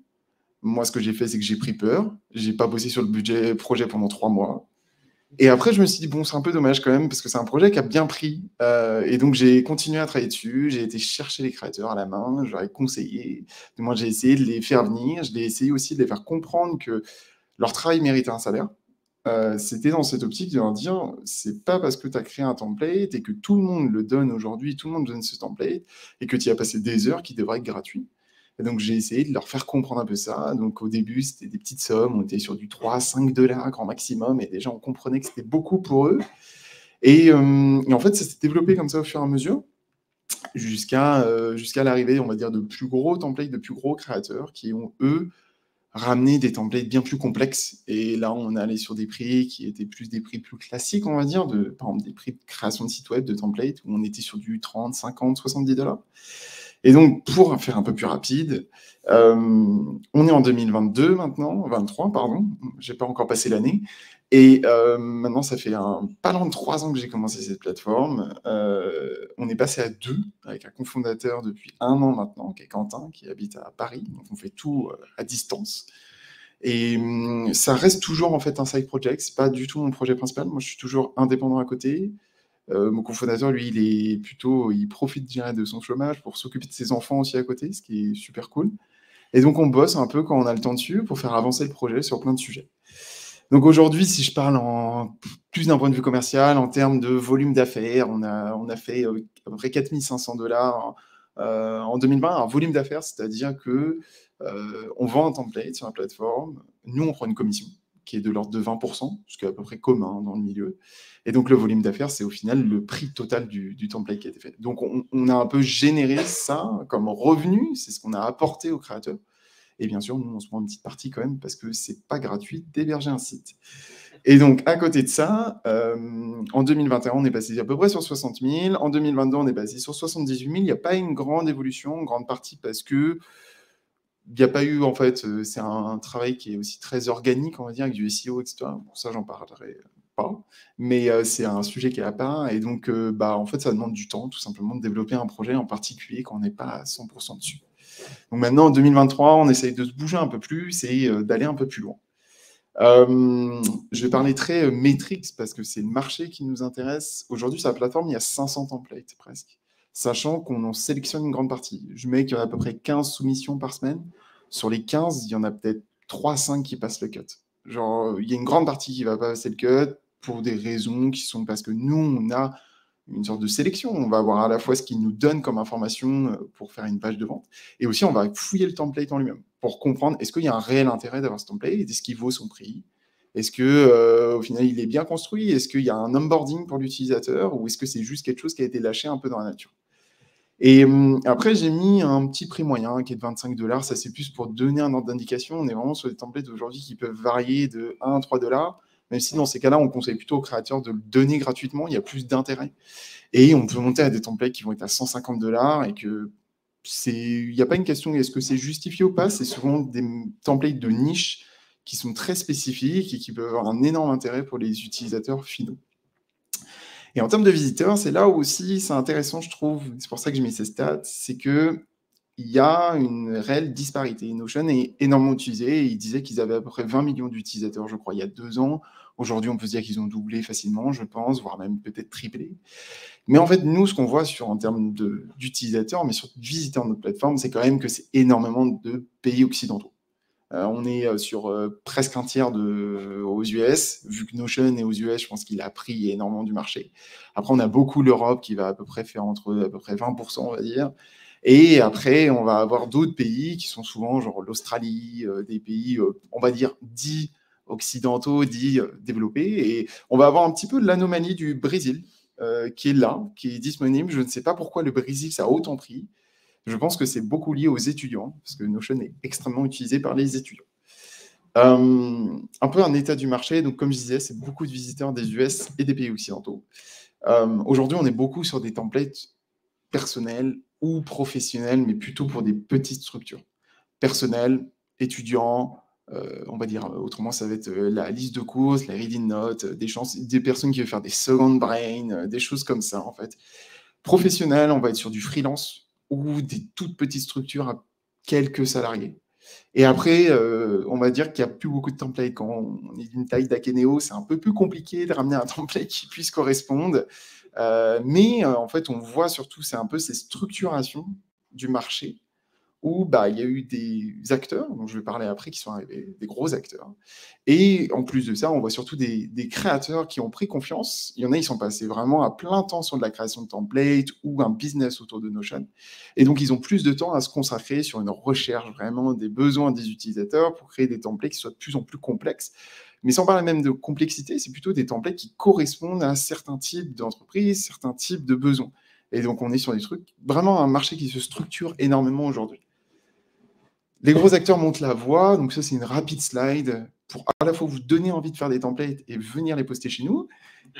Moi, ce que j'ai fait, c'est que j'ai pris peur, j'ai pas bossé sur le projet pendant 3 mois, et après je me suis dit bon, c'est un peu dommage quand même parce que c'est un projet qui a bien pris, et donc j'ai continué à travailler dessus, j'ai été chercher les créateurs à la main, je leur ai conseillé, moi j'ai essayé de les faire venir, je l'ai essayé aussi de les faire comprendre que leur travail méritait un salaire. C'était dans cette optique de leur dire, c'est pas parce que tu as créé un template et que tout le monde le donne aujourd'hui, tout le monde donne ce template, et que tu y as passé des heures qui devraient être gratuits. Et donc, j'ai essayé de leur faire comprendre un peu ça. Donc, au début, c'était des petites sommes, on était sur du 3 à 5 $ grand maximum, et déjà, on comprenait que c'était beaucoup pour eux. Et en fait, ça s'est développé comme ça au fur et à mesure, jusqu'à l'arrivée, on va dire, de plus gros templates, de plus gros créateurs qui ont, eux, ramener des templates bien plus complexes. Et là, on est allé sur des prix qui étaient plus des prix plus classiques, on va dire, par exemple des prix de création de site web, de templates, où on était sur du 30, 50, 70 $. Et donc, pour faire un peu plus rapide, on est en 2022 maintenant, 23, pardon, j'ai pas encore passé l'année. Et maintenant, ça fait pas loin de 3 ans que j'ai commencé cette plateforme. On est passé à 2, avec un cofondateur depuis 1 an maintenant, qui est Quentin, qui habite à Paris. Donc, on fait tout à distance. Et ça reste toujours en fait un side project. C'est pas du tout mon projet principal. Moi, je suis toujours indépendant à côté. Mon cofondateur, lui, il profite, je dirais, de son chômage pour s'occuper de ses enfants aussi à côté, ce qui est super cool. Et donc, on bosse un peu quand on a le temps dessus pour faire avancer le projet sur plein de sujets. Donc aujourd'hui, si je parle plus d'un point de vue commercial, en termes de volume d'affaires, on a fait à peu près 4 500 $ en 2020, un volume d'affaires, c'est-à-dire que on vend un template sur la plateforme, nous on prend une commission qui est de l'ordre de 20%, ce qui est à peu près commun dans le milieu. Et donc le volume d'affaires, c'est au final le prix total du template qui a été fait. Donc on a un peu généré ça comme revenu, c'est ce qu'on a apporté aux créateurs. Et bien sûr, nous, on se prend une petite partie quand même parce que c'est pas gratuit d'héberger un site. Et donc, à côté de ça, en 2021, on est passé à peu près sur 60 000. En 2022, on est passé sur 78 000. Il n'y a pas une grande évolution, en grande partie parce que il n'y a pas eu, en fait, c'est un travail qui est aussi très organique, on va dire, avec du SEO, etc. Pour ça, j'en parlerai pas. Mais c'est un sujet qui est à part. Et donc, en fait, ça demande du temps, tout simplement, de développer un projet en particulier quand on n'est pas à 100% dessus. Donc maintenant, en 2023, on essaye de se bouger un peu plus et d'aller un peu plus loin. Je vais parler très métriques parce que c'est le marché qui nous intéresse. Aujourd'hui, sur la plateforme, il y a 500 templates presque, sachant qu'on en sélectionne une grande partie. Je mets qu'il y a à peu près 15 soumissions par semaine. Sur les 15, il y en a peut-être 3-5 qui passent le cut. Genre, il y a une grande partie qui ne va pas passer le cut pour des raisons qui sont parce que nous, on a une sorte de sélection. On va avoir à la fois ce qu'il nous donne comme information pour faire une page de vente, et aussi on va fouiller le template en lui-même pour comprendre est-ce qu'il y a un réel intérêt d'avoir ce template, est-ce qu'il vaut son prix, est-ce que au final il est bien construit, est-ce qu'il y a un onboarding pour l'utilisateur, ou est-ce que c'est juste quelque chose qui a été lâché un peu dans la nature. Et après, j'ai mis un petit prix moyen qui est de 25 $. Ça, c'est plus pour donner un ordre d'indication. On est vraiment sur des templates aujourd'hui qui peuvent varier de 1 à 3 $. Même si dans ces cas-là, on conseille plutôt aux créateurs de le donner gratuitement, il y a plus d'intérêt. Et on peut monter à des templates qui vont être à 150 $, et que il n'y a pas une question est-ce que c'est justifié ou pas, c'est souvent des templates de niche qui sont très spécifiques et qui peuvent avoir un énorme intérêt pour les utilisateurs finaux. Et en termes de visiteurs, c'est là où aussi c'est intéressant, je trouve, c'est pour ça que j'ai mis ces stats, c'est que il y a une réelle disparité. Notion est énormément utilisé. Ils disaient qu'ils avaient à peu près 20 millions d'utilisateurs, je crois, il y a 2 ans. Aujourd'hui, on peut se dire qu'ils ont doublé facilement, je pense, voire même peut-être triplé. Mais en fait, nous, ce qu'on voit en termes d'utilisateurs, mais surtout de visiteurs de notre plateforme, c'est quand même que c'est énormément de pays occidentaux. On est sur presque un tiers aux US. Vu que Notion est aux US, je pense qu'il a pris énormément du marché. Après, on a beaucoup l'Europe qui va à peu près faire entre à peu près 20%, on va dire. Et après, on va avoir d'autres pays qui sont souvent genre l'Australie, des pays, on va dire, dits occidentaux, dits développés. Et on va avoir un petit peu l'anomalie du Brésil qui est là, qui est disponible. Je ne sais pas pourquoi le Brésil, ça a autant pris. Je pense que c'est beaucoup lié aux étudiants, parce que Notion est extrêmement utilisé par les étudiants. Un peu un état du marché. Donc, comme je disais, c'est beaucoup de visiteurs des US et des pays occidentaux. Aujourd'hui, on est beaucoup sur des templates personnels ou professionnels, mais plutôt pour des petites structures. Personnels, étudiants, on va dire, autrement, ça va être la liste de courses, la reading note, des personnes qui veulent faire des second brain, des choses comme ça, en fait. Professionnels, on va être sur du freelance ou des toutes petites structures à quelques salariés. Et après, on va dire qu'il n'y a plus beaucoup de templates. Quand on est d'une taille d'Akeneo, c'est un peu plus compliqué de ramener un template qui puisse correspondre. Mais en fait, on voit surtout, c'est un peu ces structurations du marché où il y a eu des acteurs, dont je vais parler après, qui sont arrivés, des gros acteurs. Et en plus de ça, on voit surtout des créateurs qui ont pris confiance. Il y en a, ils sont passés vraiment à plein temps sur de la création de templates ou un business autour de Notion. Et donc, ils ont plus de temps à se consacrer sur une recherche vraiment des besoins des utilisateurs pour créer des templates qui soient de plus en plus complexes. Mais sans parler même de complexité, c'est plutôt des templates qui correspondent à certains types d'entreprises, certains types de besoins. Et donc, on est sur des trucs, vraiment un marché qui se structure énormément aujourd'hui. Les gros acteurs montent la voie, donc ça c'est une rapide slide pour à la fois vous donner envie de faire des templates et venir les poster chez nous,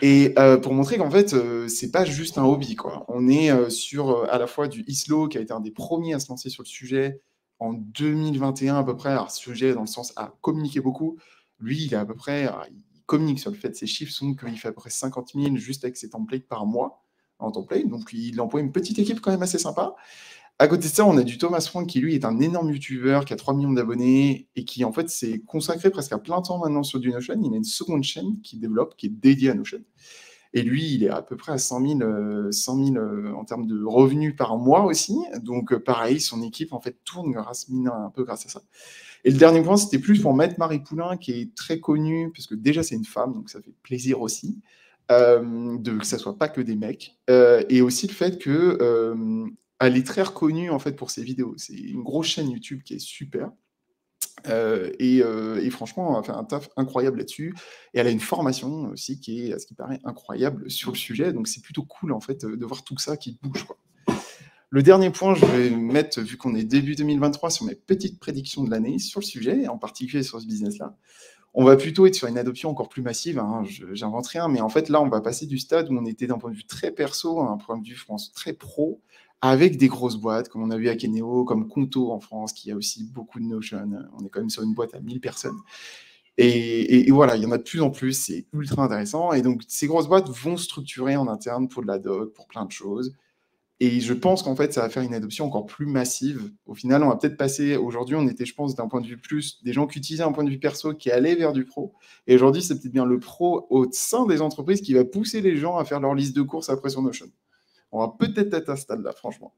et pour montrer qu'en fait c'est pas juste un hobby, quoi. On est sur à la fois du Islo qui a été un des premiers à se lancer sur le sujet en 2021 à peu près, alors sujet dans le sens à communiquer beaucoup. Lui il est à peu près, il communique sur le fait, ses chiffres sont qu'il fait à peu près 50 000 juste avec ses templates par mois en template, donc il emploie une petite équipe quand même assez sympa. À côté de ça, on a du Thomas Frank qui, lui, est un énorme youtubeur qui a 3 millions d'abonnés et qui, en fait, s'est consacré presque à plein temps maintenant sur du Notion. Il a une seconde chaîne qu'il développe, qui est dédiée à Notion. Et lui, il est à peu près à 100 000 en termes de revenus par mois aussi. Donc, pareil, son équipe, en fait, tourne un peu grâce à ça. Et le dernier point, c'était plus pour Maître Marie Poulain, qui est très connue, parce que déjà, c'est une femme, donc ça fait plaisir aussi, que ça soit pas que des mecs. Et aussi le fait que... elle est très reconnue en fait pour ses vidéos. C'est une grosse chaîne YouTube qui est super. Et franchement, elle fait un taf incroyable là-dessus. Et elle a une formation aussi qui est, à ce qui paraît, incroyable sur le sujet. Donc c'est plutôt cool en fait de voir tout ça qui bouge, quoi. Le dernier point, je vais mettre, vu qu'on est début 2023, sur mes petites prédictions de l'année sur le sujet, et en particulier sur ce business-là. On va plutôt être sur une adoption encore plus massive, hein, j'invente rien, mais en fait là, on va passer du stade où on était d'un point de vue très perso à un point de vue, je pense, très pro, avec des grosses boîtes, comme on a vu à Akeneo, comme Conto en France, qui a aussi beaucoup de Notion. On est quand même sur une boîte à 1000 personnes. Et voilà, il y en a de plus en plus, c'est ultra intéressant. Et donc, ces grosses boîtes vont structurer en interne pour de la doc, pour plein de choses. Et je pense qu'en fait, ça va faire une adoption encore plus massive. Au final, on va peut-être passer... Aujourd'hui, on était, je pense, d'un point de vue plus des gens qui utilisaient un point de vue perso, qui allaient vers du pro. Et aujourd'hui, c'est peut-être bien le pro au sein des entreprises qui va pousser les gens à faire leur liste de courses après sur Notion. On va peut-être être à ce stade-là, franchement.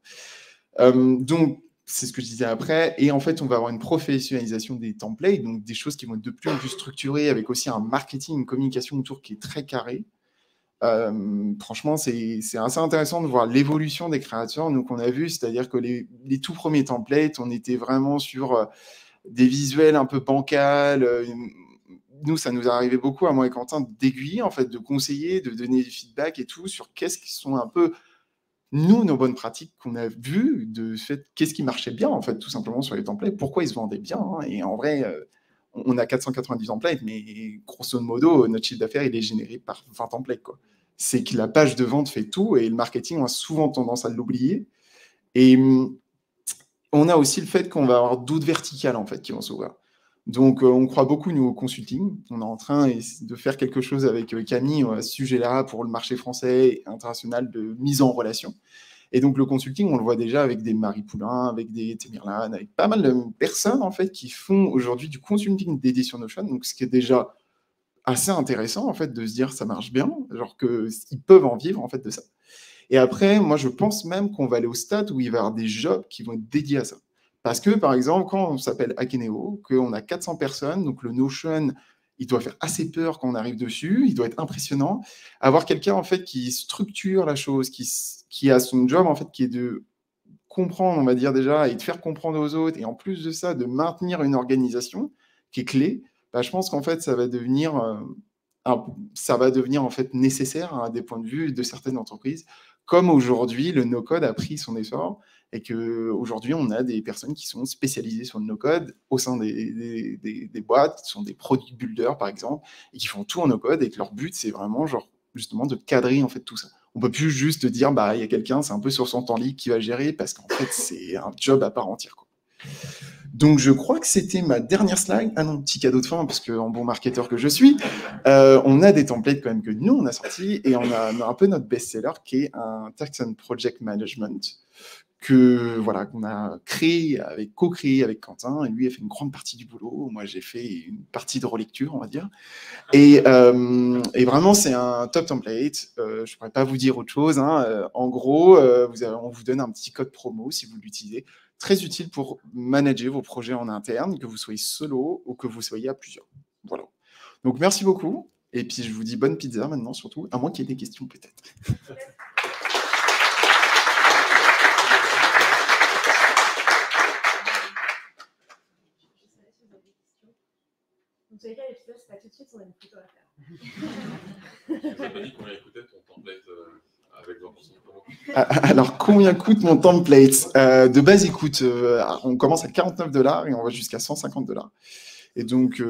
Donc, c'est ce que je disais après. Et en fait, on va avoir une professionnalisation des templates, donc des choses qui vont être de plus en plus structurées, avec aussi un marketing, une communication autour qui est très carré. Franchement, c'est assez intéressant de voir l'évolution des créateurs. Nous, qu'on a vu, c'est-à-dire que les tout premiers templates, on était vraiment sur des visuels un peu bancals. Nous, ça nous arrivait beaucoup, à moi et Quentin, d'aiguiller, en fait, de conseiller, de donner des feedbacks et tout, sur qu'est-ce qui sont un peu... nous, nos bonnes pratiques qu'on a vues, de fait, qu'est-ce qui marchait bien, en fait, tout simplement sur les templates, pourquoi ils se vendaient bien, hein. Et en vrai, on a 490 templates, mais grosso modo, notre chiffre d'affaires, il est généré par 20 templates, quoi. C'est que la page de vente fait tout, et le marketing, on a souvent tendance à l'oublier. Et on a aussi le fait qu'on va avoir d'autres verticales, en fait, qui vont s'ouvrir. Donc, on croit beaucoup, nous, au consulting. On est en train de faire quelque chose avec Camille à ce sujet-là pour le marché français et international de mise en relation. Et donc, le consulting, on le voit déjà avec des Marie Poulain, avec des Temirlan, avec pas mal de personnes, en fait, qui font aujourd'hui du consulting dédié sur Notion. Donc, ce qui est déjà assez intéressant, en fait, de se dire ça marche bien, genre qu'ils peuvent en vivre, en fait, de ça. Et après, moi, je pense même qu'on va aller au stade où il va y avoir des jobs qui vont être dédiés à ça. Parce que, par exemple, quand on s'appelle Akeneo, qu'on a 400 personnes, donc le Notion, il doit faire assez peur quand on arrive dessus, il doit être impressionnant. Avoir quelqu'un, en fait, qui structure la chose, qui a son job, en fait, qui est de comprendre, on va dire déjà, et de faire comprendre aux autres, et en plus de ça, de maintenir une organisation qui est clé, bah, je pense qu'en fait, ça va devenir en fait nécessaire à des points de vue de certaines entreprises, comme aujourd'hui, le no-code a pris son essor, et qu'aujourd'hui, on a des personnes qui sont spécialisées sur le no-code au sein des boîtes, qui sont des product builders, par exemple, et qui font tout en no-code, et que leur but, c'est vraiment, genre, justement, de cadrer, en fait, tout ça. On peut plus juste dire, bah, il y a quelqu'un, c'est un peu sur son temps libre qui va gérer, parce qu'en fait, c'est un job à part entière, quoi. Donc, je crois que c'était ma dernière slide. Ah non, petit cadeau de fin, parce qu'en bon marketeur que je suis, on a des templates quand même que nous, on a sortis, et on a un peu notre best-seller qui est un Tax and Project Management qu'on a co-créé avec Quentin, et lui a fait une grande partie du boulot. Moi, j'ai fait une partie de relecture, on va dire. Et vraiment, c'est un top template. Je ne pourrais pas vous dire autre chose, hein. En gros, on vous donne un petit code promo si vous l'utilisez. Très utile pour manager vos projets en interne, que vous soyez solo ou que vous soyez à plusieurs. Voilà. Donc, merci beaucoup. Et puis, je vous dis bonne pizza maintenant, surtout, à moins qu'il y ait des questions peut-être. Dans tous les cas, l'épisode, c'est pas tout de suite, on a une photo à faire. Tu n'as pas dit combien coûtait ton template avec 20% de promo? Alors, combien coûte mon template? De base, il coûte, on commence à $49 et on va jusqu'à $150. Et donc,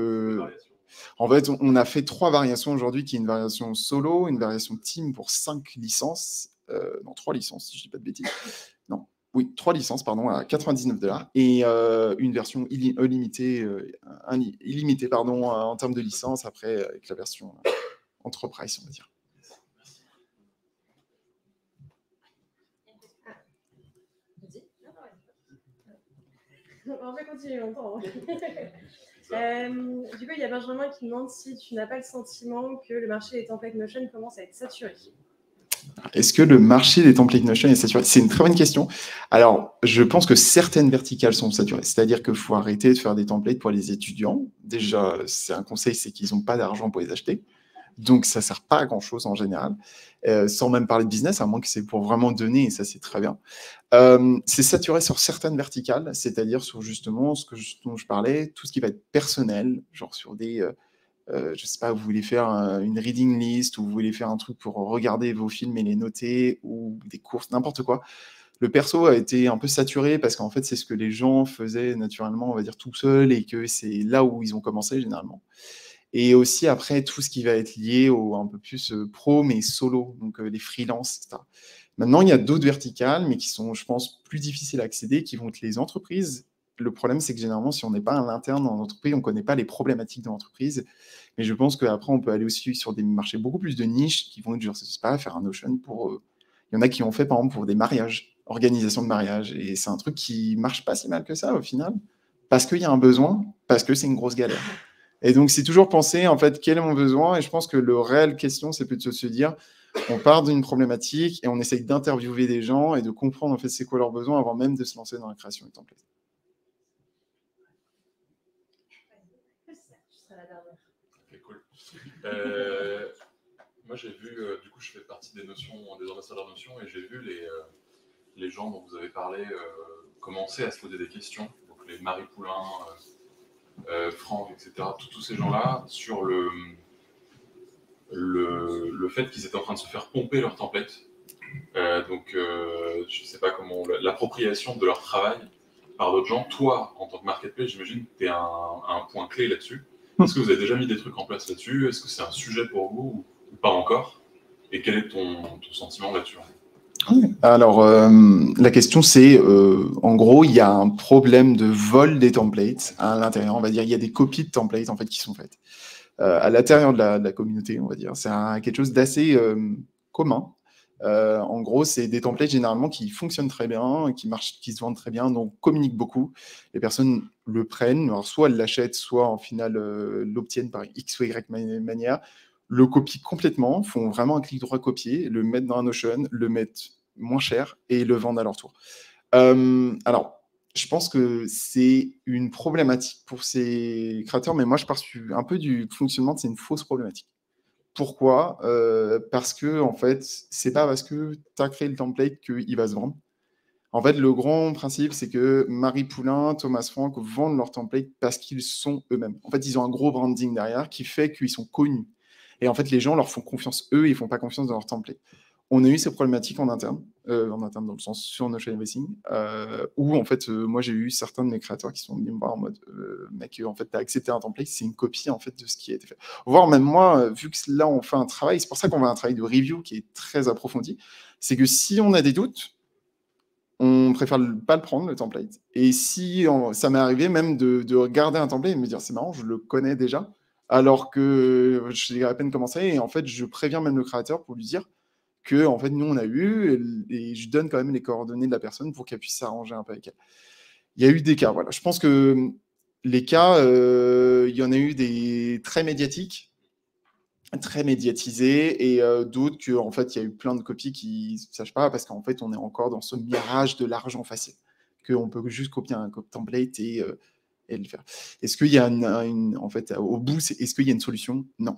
en fait, on a fait 3 variations aujourd'hui, qui est une variation solo, une variation team pour 5 licences, non, 3 licences, si je ne dis pas de bêtises. Non. Oui, 3 licences, pardon, à $99 et une version illimitée, pardon, en termes de licences, après, avec la version Enterprise, on va dire. On va continuer longtemps. Du coup, il y a Benjamin qui demande si tu n'as pas le sentiment que le marché des templates Notion commence à être saturé. Est-ce que le marché des templates Notion est saturé? C'est une très bonne question. Alors, je pense que certaines verticales sont saturées. C'est-à-dire qu'il faut arrêter de faire des templates pour les étudiants. Déjà, c'est un conseil, c'est qu'ils n'ont pas d'argent pour les acheter. Donc, ça ne sert pas à grand-chose en général. Sans même parler de business, à moins que c'est pour vraiment donner, et ça, c'est très bien. C'est saturé sur certaines verticales, c'est-à-dire sur justement dont je parlais, tout ce qui va être personnel, genre sur des... je ne sais pas, vous voulez faire une reading list, ou vous voulez faire un truc pour regarder vos films et les noter, ou des courses, n'importe quoi. Le perso a été un peu saturé parce qu'en fait, c'est ce que les gens faisaient naturellement, on va dire, tout seuls, et que c'est là où ils ont commencé généralement. Et aussi, après, tout ce qui va être lié au un peu plus pro, mais solo, donc les freelances, etc. Maintenant, il y a d'autres verticales, mais qui sont, je pense, plus difficiles à accéder, qui vont être les entreprises. Le problème, c'est que généralement, si on n'est pas à l'interne dans l'entreprise, on ne connaît pas les problématiques de l'entreprise. Mais je pense qu'après, on peut aller aussi sur des marchés beaucoup plus de niches qui vont être, je ne sais pas, faire un Notion pour... Il y en a qui ont fait, par exemple, pour des mariages, organisation de mariage. Et c'est un truc qui ne marche pas si mal que ça, au final, parce qu'il y a un besoin, parce que c'est une grosse galère. Et donc, c'est toujours penser, en fait, quel est mon besoin? Et je pense que le réel question, c'est plutôt de se dire, on part d'une problématique et on essaye d'interviewer des gens et de comprendre, en fait, c'est quoi leurs besoins avant même de se lancer dans la création du template. Ok, cool. Moi, j'ai vu, du coup, je fais partie des ambassadeurs Notion, et j'ai vu les gens dont vous avez parlé commencer à se poser des questions. Donc, les Marie Poulain, Franck, etc., tous ces gens-là, sur le fait qu'ils étaient en train de se faire pomper leur template. Je ne sais pas comment, l'appropriation de leur travail par d'autres gens. Toi, en tant que marketplace, j'imagine que tu es un point clé là-dessus. Est-ce que vous avez déjà mis des trucs en place là-dessus? Est-ce que c'est un sujet pour vous ou pas encore? Et quel est ton sentiment là-dessus? Alors, la question, c'est, en gros, il y a un problème de vol des templates à l'intérieur. On va dire, il y a des copies de templates, en fait, qui sont faites à l'intérieur de la communauté, on va dire. C'est quelque chose d'assez commun. En gros, c'est des templates généralement qui fonctionnent très bien, qui marchent, qui se vendent très bien, donc communiquent beaucoup. Les personnes le prennent, alors soit elles l'achètent, soit en final l'obtiennent par X ou Y manière, le copient complètement, font vraiment un clic droit copier, le mettent dans un Notion, le mettent moins cher et le vendent à leur tour. Alors, je pense que c'est une problématique pour ces créateurs, mais moi je pars un peu du fonctionnement, c'est une fausse problématique. Pourquoi ? Parce que, en fait, c'est pas parce que tu as créé le template qu'il va se vendre. En fait, le grand principe, c'est que Marie Poulain, Thomas Frank vendent leur template parce qu'ils sont eux-mêmes. En fait, ils ont un gros branding derrière qui fait qu'ils sont connus. Et en fait, les gens leur font confiance eux, ils font pas confiance dans leur template. On a eu ces problématiques en interne dans le sens sur Notion Investing, où en fait, moi j'ai eu certains de mes créateurs qui sont venus me voir en mode mec, en fait, tu as accepté un template, c'est une copie en fait de ce qui a été fait. Voire même moi, vu que là on fait un travail, c'est pour ça qu'on va un travail de review qui est très approfondi, c'est que si on a des doutes, on préfère pas le prendre, le template. Et si ça m'est arrivé même de regarder un template et de me dire c'est marrant, je le connais déjà, alors que je l'ai à peine commencé, et en fait, je préviens même le créateur pour lui dire que en fait, nous, on a eu, et je donne quand même les coordonnées de la personne pour qu'elle puisse s'arranger un peu avec elle. Il y a eu des cas, voilà. Je pense que les cas, il y en a eu des très médiatiques, très médiatisés, et d'autres que en fait il y a eu plein de copies qui ne sachent pas parce qu'en fait on est encore dans ce mirage de l'argent facile, qu'on peut juste copier un template et le faire. Est-ce qu'il y a en fait au bout, est-ce qu'il y a une solution? Non,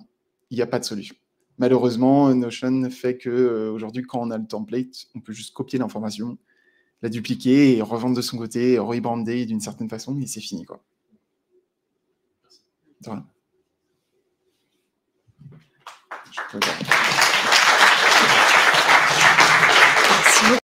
il n'y a pas de solution. Malheureusement, Notion fait que aujourd'hui, quand on a le template, on peut juste copier l'information, la dupliquer et revendre de son côté, rebrander d'une certaine façon, et c'est fini, quoi. Voilà. Merci beaucoup.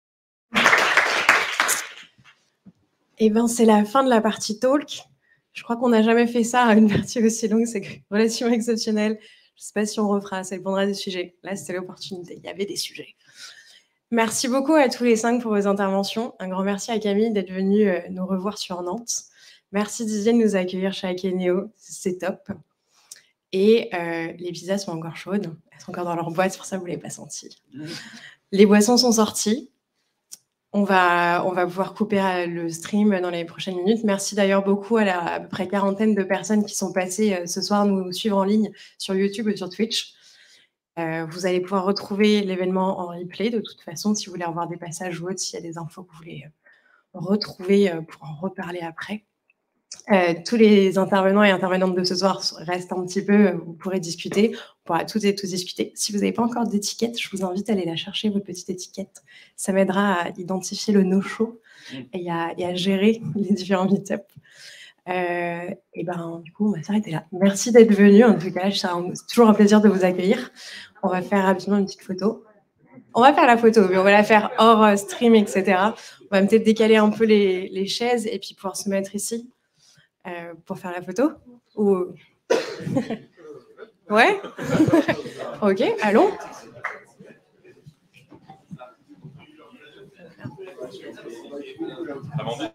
Eh bien, c'est la fin de la partie talk. Je crois qu'on n'a jamais fait ça à une partie aussi longue, c'est relation exceptionnelle. Je ne sais pas si on refera, ça dépendra des sujets. Là, c'était l'opportunité, il y avait des sujets. Merci beaucoup à tous les 5 pour vos interventions. Un grand merci à Camille d'être venue nous revoir sur Nantes. Merci Didier de nous accueillir chez Akeneo, c'est top. Et les pizzas sont encore chaudes, elles sont encore dans leur boîte, c'est pour ça que vous ne l'avez pas senti. Les boissons sont sorties. On va pouvoir couper le stream dans les prochaines minutes. Merci d'ailleurs beaucoup à peu près 40aine de personnes qui sont passées ce soir nous suivre en ligne sur YouTube et sur Twitch. Vous allez pouvoir retrouver l'événement en replay de toute façon, si vous voulez revoir des passages ou autres, s'il y a des infos que vous voulez retrouver pour en reparler après. Tous les intervenants et intervenantes de ce soir restent un petit peu, vous pourrez discuter, on pourra toutes et tous discuter. Si vous n'avez pas encore d'étiquette, je vous invite à aller la chercher, votre petite étiquette. Ça m'aidera à identifier le no-show et à gérer les différents meet-up. Et ben, du coup, on va s'arrêter là. Merci d'être venu. En tout cas, c'est toujours un plaisir de vous accueillir. On va faire rapidement une petite photo. On va faire la photo, mais on va la faire hors stream, etc. On va peut-être décaler un peu les chaises et puis pouvoir se mettre ici. Pour faire la photo ou... Ouais. Ok, allons. Amandine.